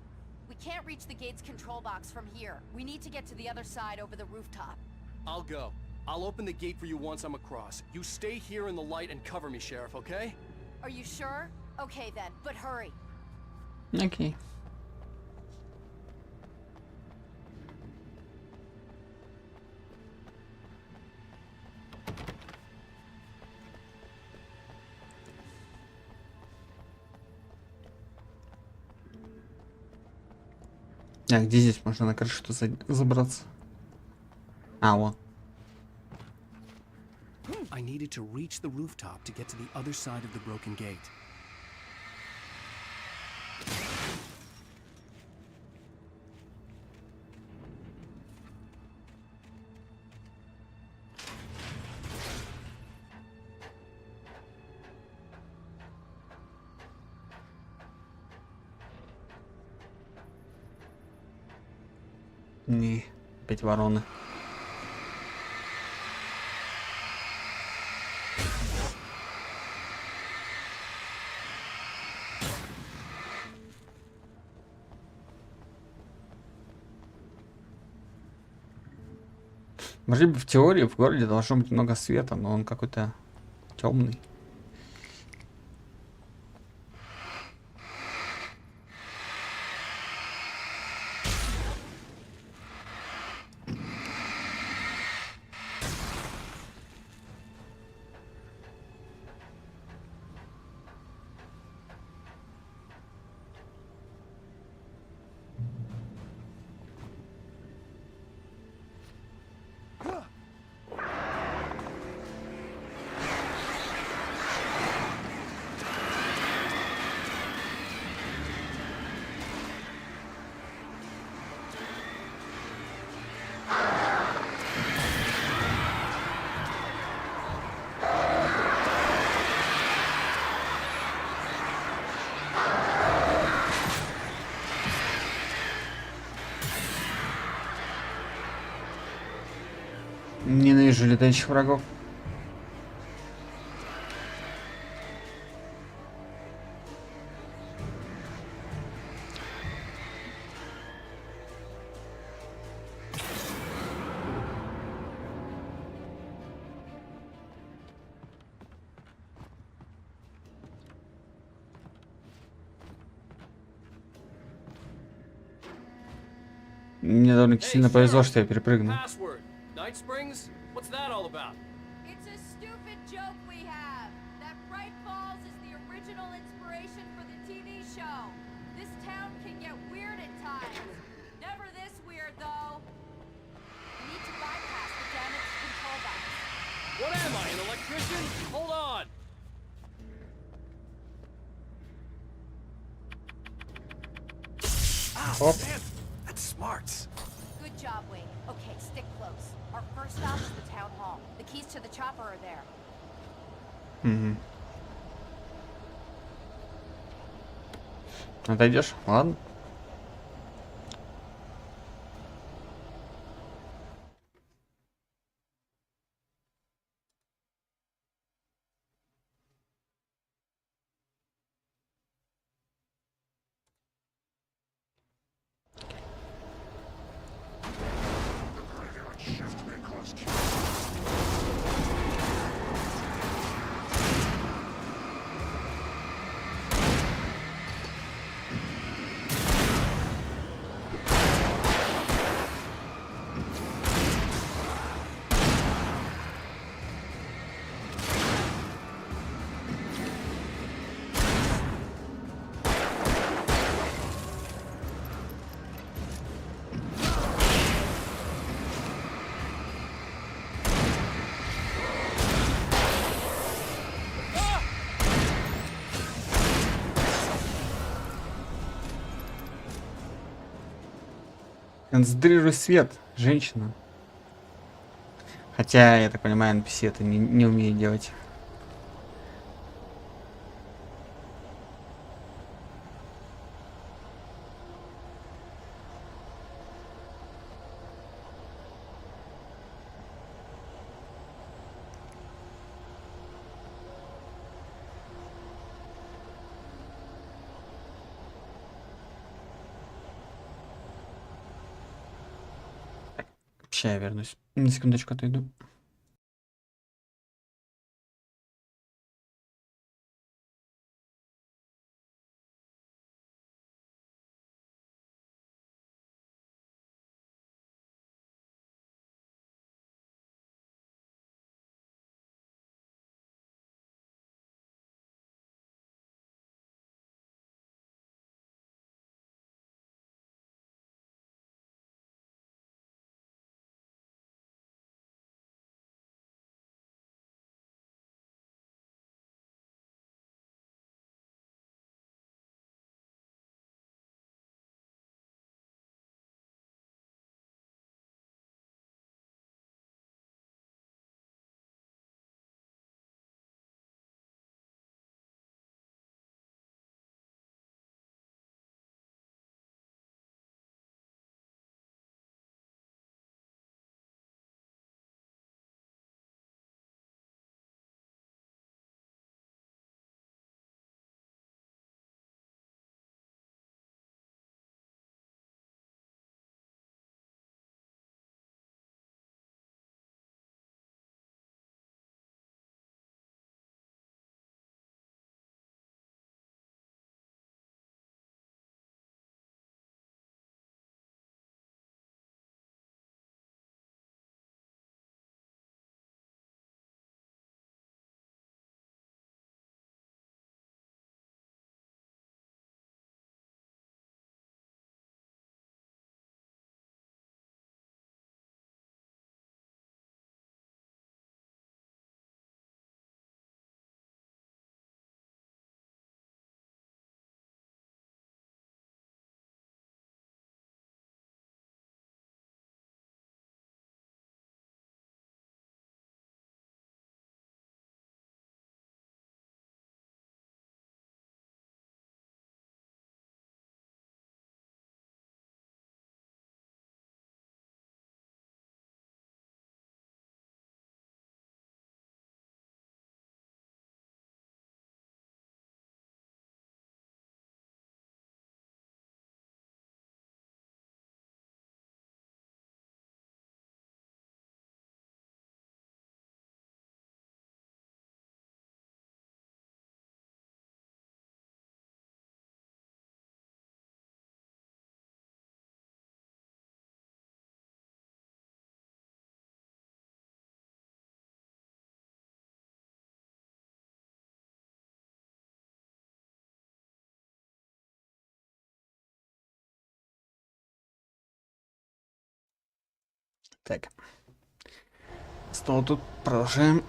We can't reach the gate's control box from here. We need to get to the other side over the rooftop. I'll go. I'll open the gate for you once I'm across. You stay here in the light and cover me, Sheriff, okay? Are you sure? Okay then, but hurry. Окей. А где здесь можно на крышу-то забраться? А, вон. I needed to reach the rooftop to get to the other side of the broken gate. Не, опять вороны. Вроде бы в теории в городе должно быть много света, но он какой-то темный. Ненавижу летающих врагов. Мне довольно сильно повезло, что я перепрыгнул. Password. Night Springs? What's that all about? It's a stupid joke we have. That Bright Falls is the original inspiration for the TV show. This town can get weird at times. Never this weird, though. We need to bypass the damaged control box. What am I, an electrician? Hold on! Оп. Man, that's smarts. Good job, Wade. Okay, stick close. Our first stop is the town hall. The keys to the chopper are there. Угу. Отойдешь? Ладно. Концентрируй свет, женщина. Хотя, я так понимаю, NPC это не умеет делать. Сейчас я вернусь. На секундочку отойду. Так. Снова тут продолжаем.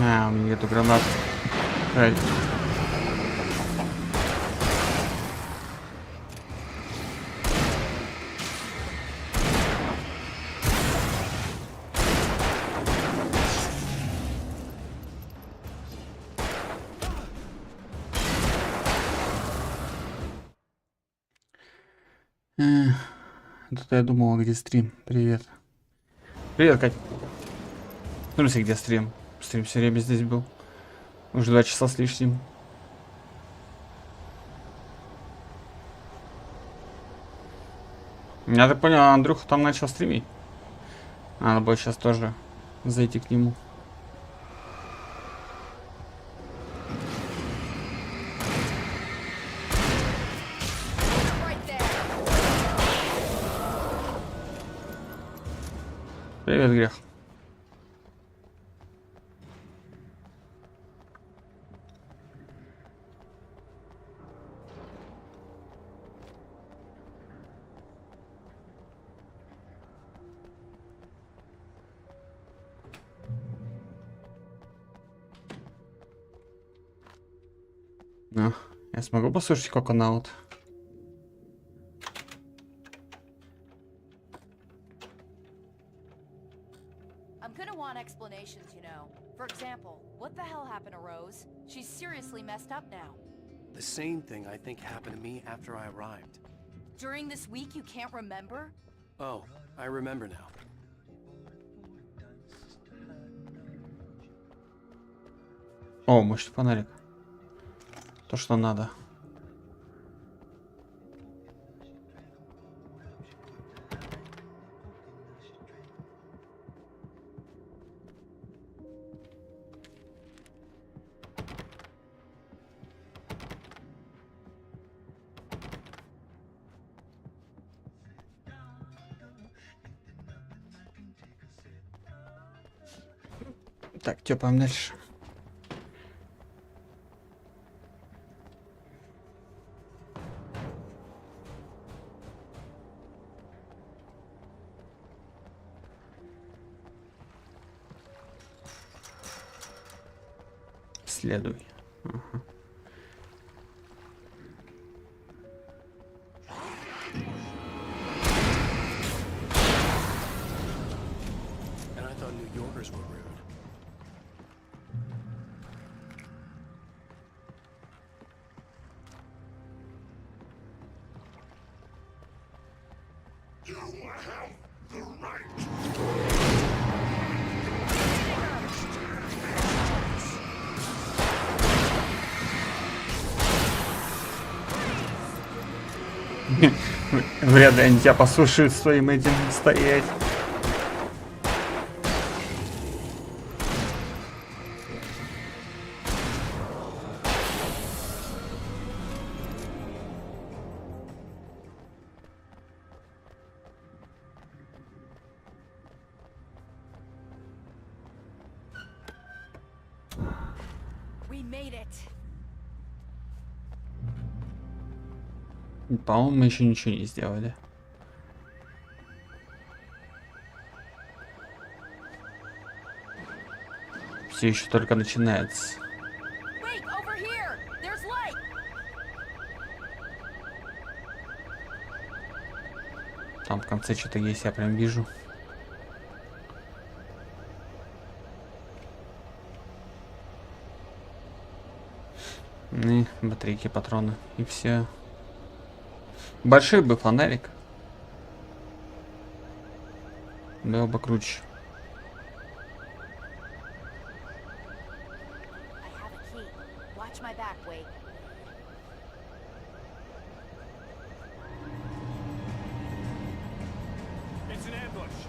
А, у меня нету гранат. Эй. Тут я думал, где стрим. Привет. Привет, Кать. В смысле, где стрим? Стрим все время здесь был. Уже 2 часа с лишним. Я так понял, Андрюха там начал стримить. Надо будет сейчас тоже зайти к нему. Привет, Грех. Ну, я смогу послушать Коконаут? I'm gonna want explanations, you know. For example, what the hell happened to Rose? She's seriously messed up now. The same thing I think happened to me after I arrived. During this week, you can't remember? Oh, I remember now. О, мощный фонарик. То, что надо. Так, тёпаем дальше. Следуй. Ага. And I thought New Yorkers were rude. You have the right. Вряд ли они тебя послушают своим этим стоять. We made it. По-моему, мы еще ничего не сделали. Все еще только начинается. Wait, over here. There's light. Там в конце что-то есть, я прям вижу. И батарейки, патроны. И все. Большой бы фонарик. Был бы круче. I have a key. Watch my back, wait. It's an ambush.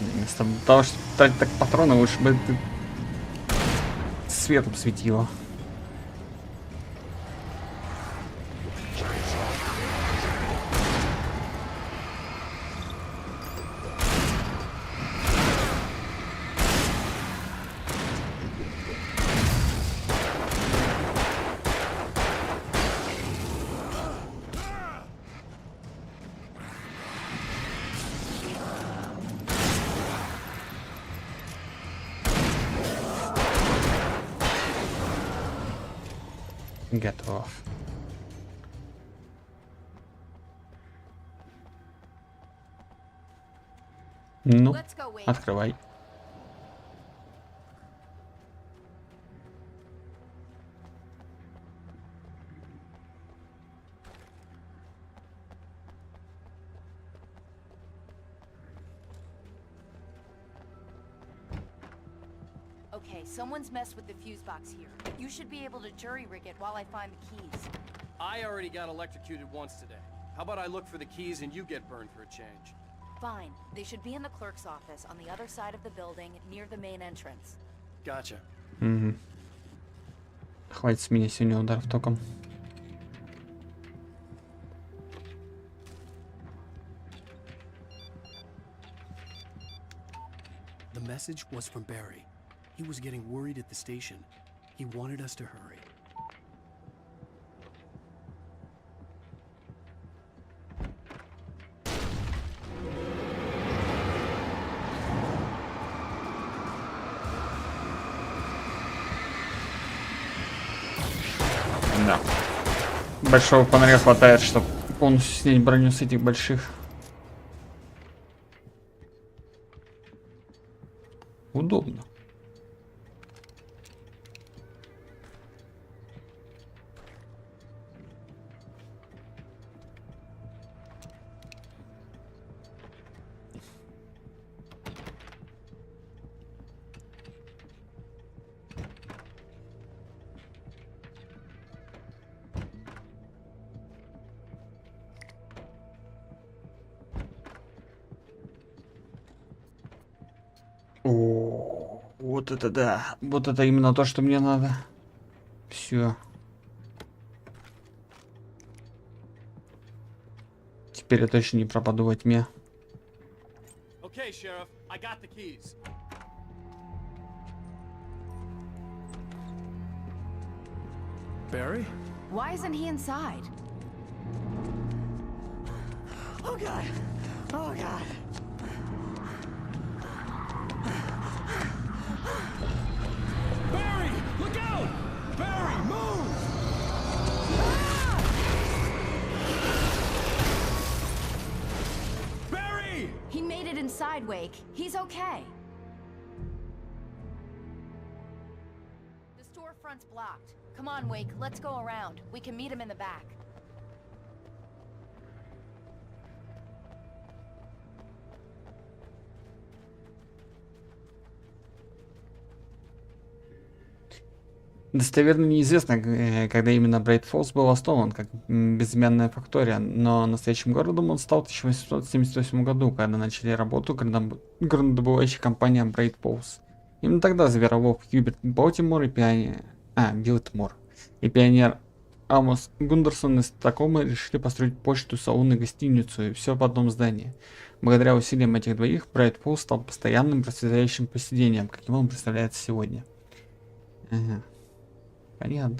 Вместо того, чтобы тратить так патроны, лучше бы ты светом светила. Готов. Ну, открывай. Okay, someone's messed with the fuse box here. You should be able to jury-rig it while I find the keys. I already got electrocuted once today. How about I look for the keys and you get burned for a change? Fine. They should be in the clerk's office on the other side of the building, near the main entrance. Gotcha. Угу. Хватит с меня сегодня ударов током. The message was from Barry. He was getting worried at the station. He wanted us to hurry. Да. Большого фонаря хватает, чтобы полностью снять броню с этих больших. Удобно. О, вот это да. Вот это именно то, что мне надо. Все. Теперь я точно не пропаду во тьме. Okay, Sheriff, I got the keys. Barry? Why isn't he inside? Oh god! Oh god! Barry! Look out! Barry, move! Barry! He made it inside, Wake. He's okay. The storefront's blocked. Come on, Wake, let's go around. We can meet him in the back. Достоверно неизвестно, когда именно Брайт Фоллс был основан как безымянная фактория, но настоящим городом он стал в 1878 году, когда начали работу горнодобывающая компания Брайт Фоллс. Именно тогда Зверолов Хьюберт Балтимор и Билтмор и пионер Амос Гундерсон из Такомы решили построить почту, салон и гостиницу, и все в одном здании. Благодаря усилиям этих двоих Брайт Фоллс стал постоянным процветающим поселением, каким он представляется сегодня. Ага. Понятно.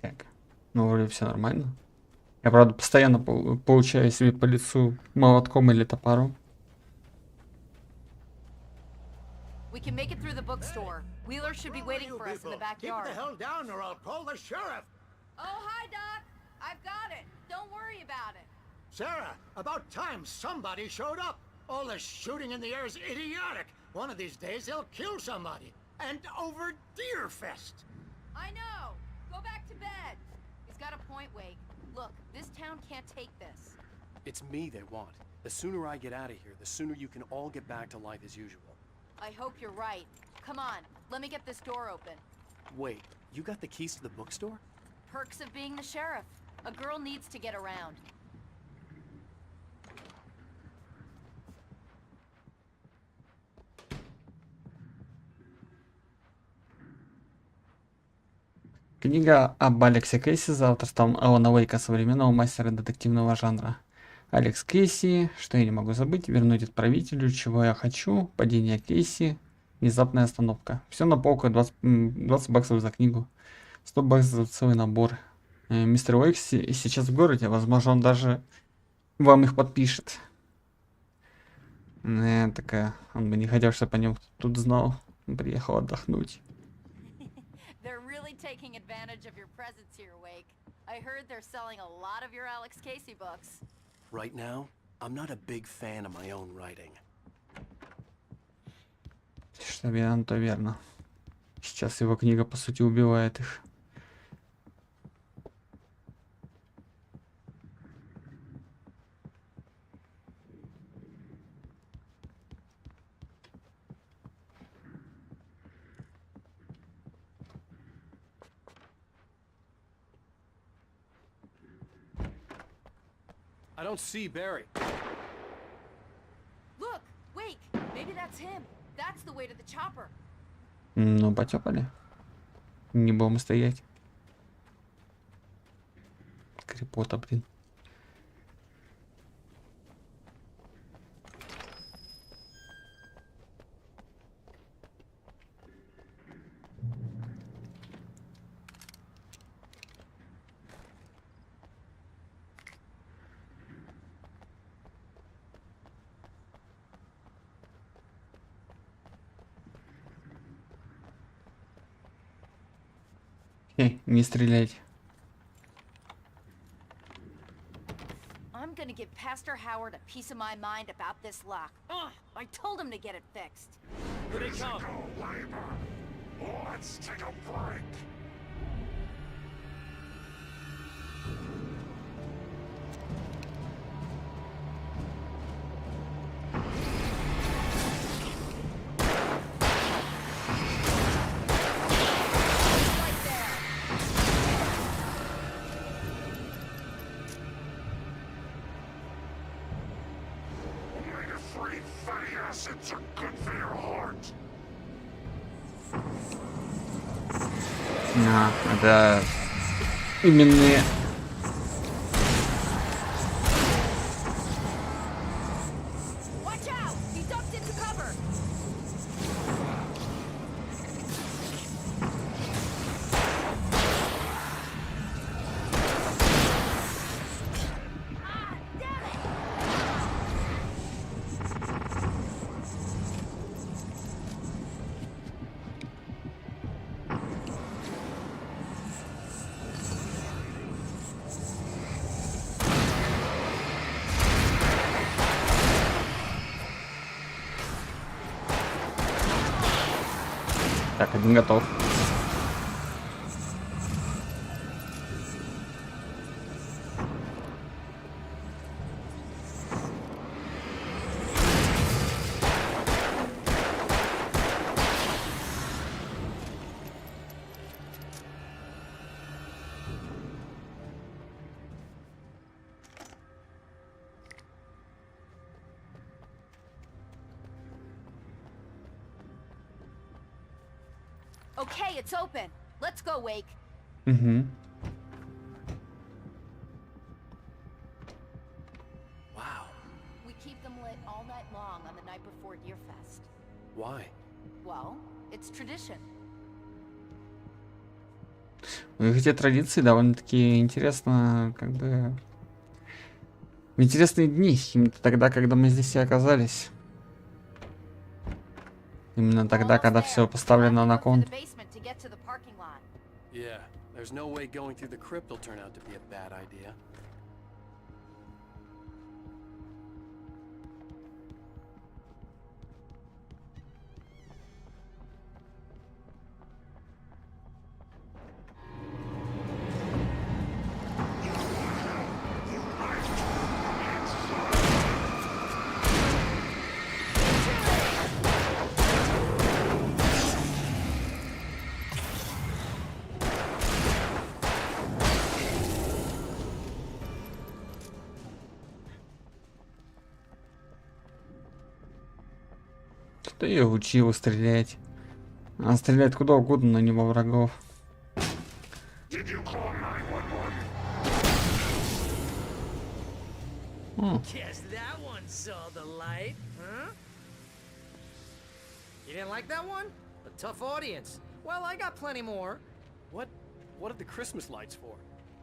Так, ну вроде все нормально. Я, правда, постоянно получаю себе по лицу молотком или топором. We can make it through the bookstore. Wheeler should be waiting for us in the backyard. Keep the hell down or I'll call the sheriff. Oh, hi, Doc. I've got it. Don't worry about it. Sarah, about time somebody showed up. All this shooting in the air is idiotic. One of these days they'll kill somebody. And over Deerfest. I know. Go back to bed. He's got a point, Wake. Look, this town can't take this. It's me they want. The sooner I get out of here, the sooner you can all get back to life as usual. I hope you're right. Come on, let me get this door open. Wait, you got the keys to the bookstore? Perks of being the sheriff. A girl needs to get around. Книга об Алексе Кейси за авторством Алана Уэйка, современного мастера детективного жанра. Алекс Кейси, что я не могу забыть, вернуть отправителю, чего я хочу, падение Кейси, внезапная остановка. Все на полку, 20 баксов за книгу, 100 баксов за целый набор. Мистер Уэйк сейчас в городе, возможно, он даже вам их подпишет. Такая, он бы не хотел, чтобы о нем тут знал. Он приехал отдохнуть. They're really taking advantage of your presence here, Wake. I heard they're selling a lot of your Alex Casey books. Right now, I'm not a big fan of my own writing. Что верно, то верно. Сейчас его книга, по сути, убивает их. I don't see Barry. Look, Wake, maybe that's him. That's the way to the chopper. Ну, потёпали. Не будем стоять. Крепота, блин. Не стрелять. I'm gonna give Pastor Howard a piece of my mind about this lock. Ugh, I told him to get it fixed. Here they come. Let's take a break. Acids are good for your heart. Это именно... Watch out! He ducked into cover! Так, один готов. Okay, it's open. Let's go, Wake. Угу. Wow. We keep them lit all night long on the night before Deerfest. Why? Well, it's tradition. У них эти традиции довольно-таки интересно, как бы... В интересные дни, именно тогда, когда мы здесь и оказались. Именно тогда, когда все поставлено на кон. Yeah, there's no way going through the crypt will turn out to be a bad idea. Кто ее учил стрелять? Она стреляет куда угодно, но не во врагов. Guess that one saw the light, huh? You didn't like that one? A tough audience. Well, I got plenty more. What are the Christmas lights for?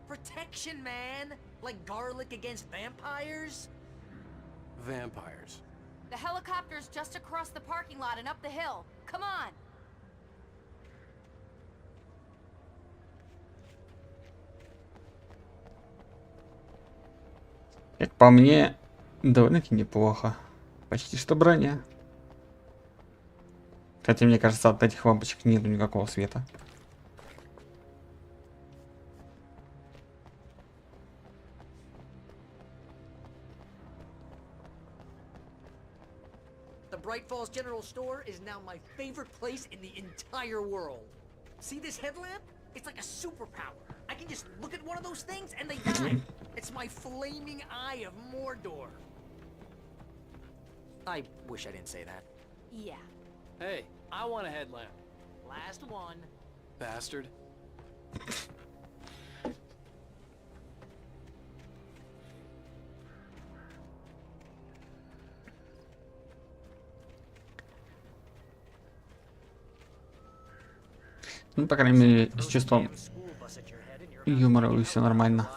Protection, man. Like garlic against vampires. Vampires. The helicopter's just across the parking lot and up the hill. Come on. Как по мне, довольно-таки неплохо. Почти что броня. Хотя, мне кажется, от этих лампочек нету никакого света. The Bright Falls General Store is now my favorite place in the entire world. See this headlamp? It's like a superpower. I can just look at one of those things and they die. It's my flaming eye of Mordor. I wish I didn't say that. Yeah. Hey, I want a headlamp. Last one. Bastard. Ну, по крайней мере, с чувством юмора и все нормально.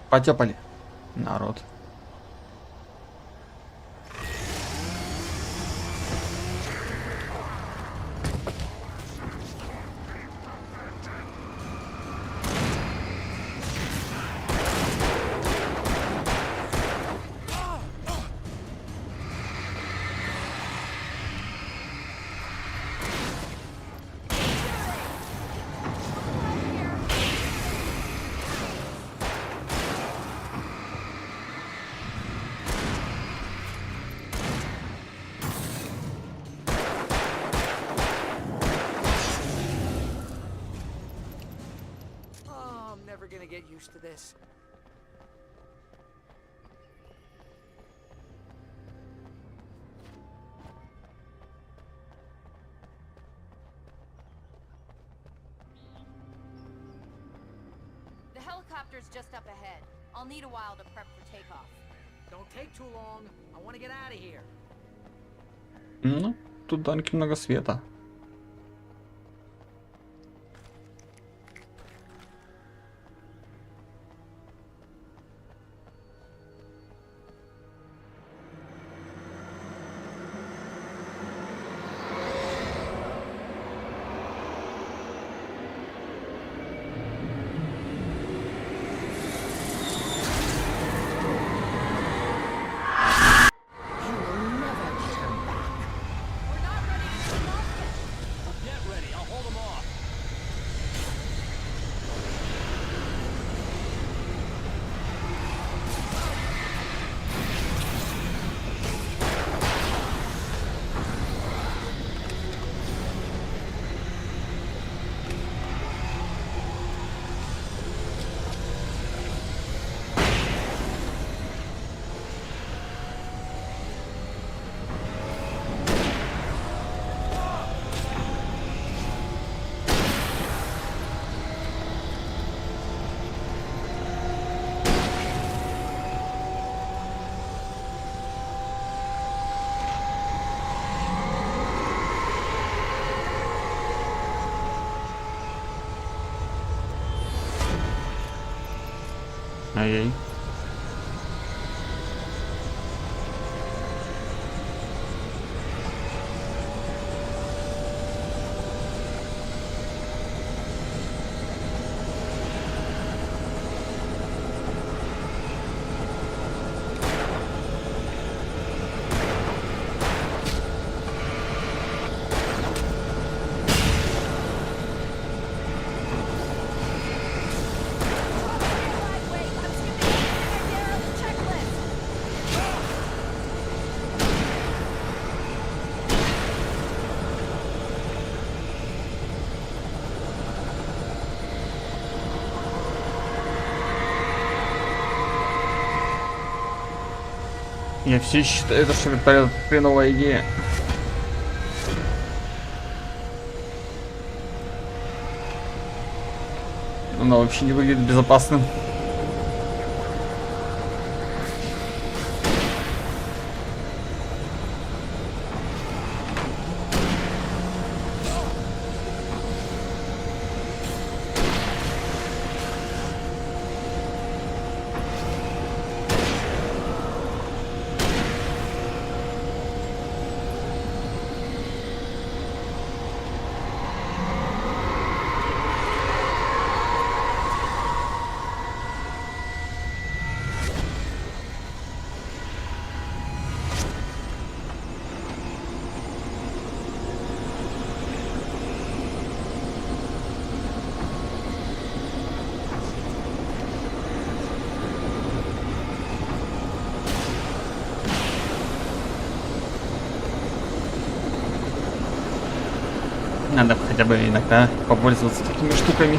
Потепали, народ. Gonna get used to this. The helicopter's just up ahead. I'll need a while to prep for takeoff. Don't take too long. I want to get out of here. Ну, тут довольно-таки много света. Ай-яй. Я все считаю, что это хреновая идея. Она вообще не выглядит безопасным. Надо хотя бы иногда попользоваться такими штуками.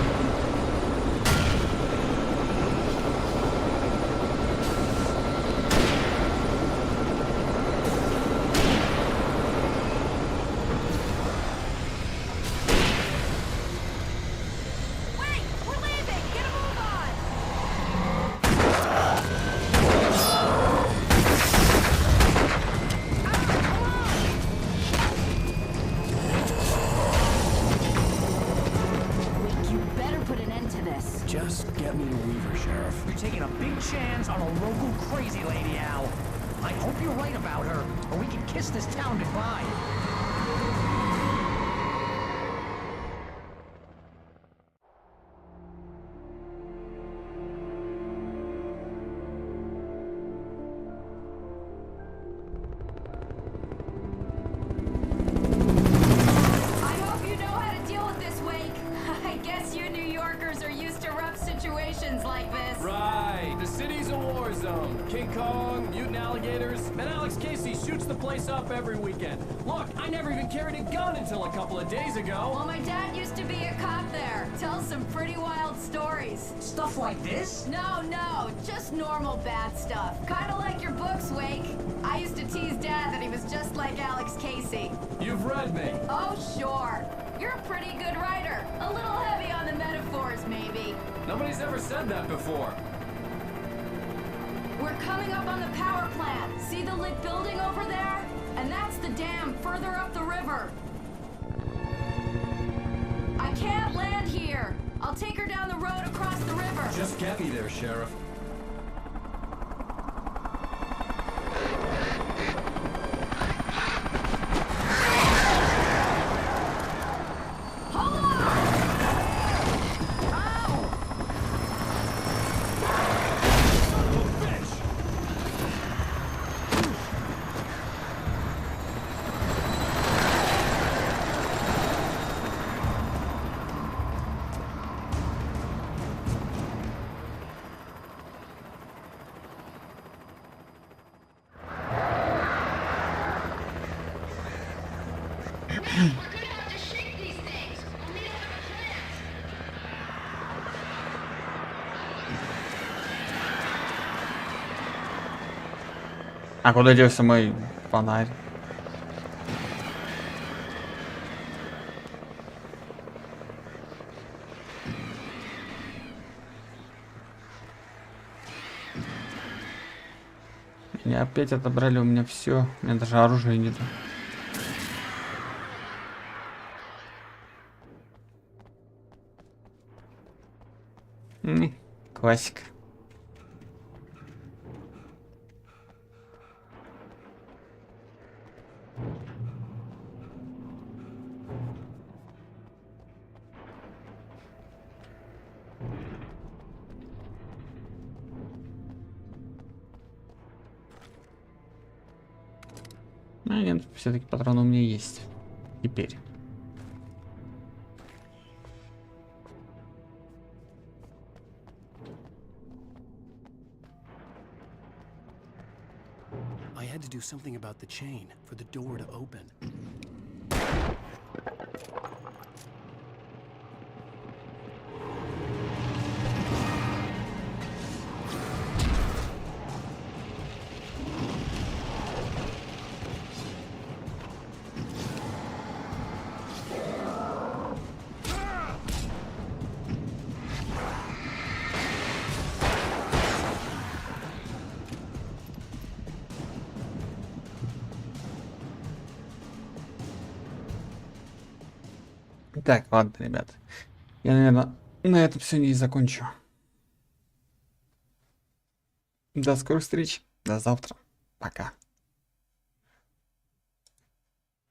Just get me to Weaver, Sheriff. You're taking a big chance on a local crazy lady, Al. I hope you're right about her, or we can kiss this town goodbye. I hope you know how to deal with this, Wake. I guess you New Yorkers are used to rough situations like this. Right. The city's a war zone. King Kong, mutant alligators, and Alex Casey shoots the place up every weekend. Look, I never even carried a gun until a couple of days ago. Well, my dad used to be a cop there. Tells some pretty wild stories. Stuff like this? No, just normal bad stuff. Kinda like your books, Wake. I used to tease Dad that he was just like Alex Casey. You've read me. Oh, sure. You're a pretty good writer. A little heavy on the metaphors, maybe. Nobody's ever said that before. We're coming up on the power plant. See the lit building over there? And that's the dam further up the river. I can't land here. I'll take her down the road across the river. Just get me there, Sheriff. Hold on! Ow! А куда делся мой фонарь? Меня опять отобрали, у меня все, у меня даже оружия нету. Классика. А нет, все-таки патроны у меня есть. Теперь. I had to do something about the chain for the door to open. Так, ладно, ребят. Я, наверное, на этом сегодня и закончу. До скорых встреч. До завтра. Пока.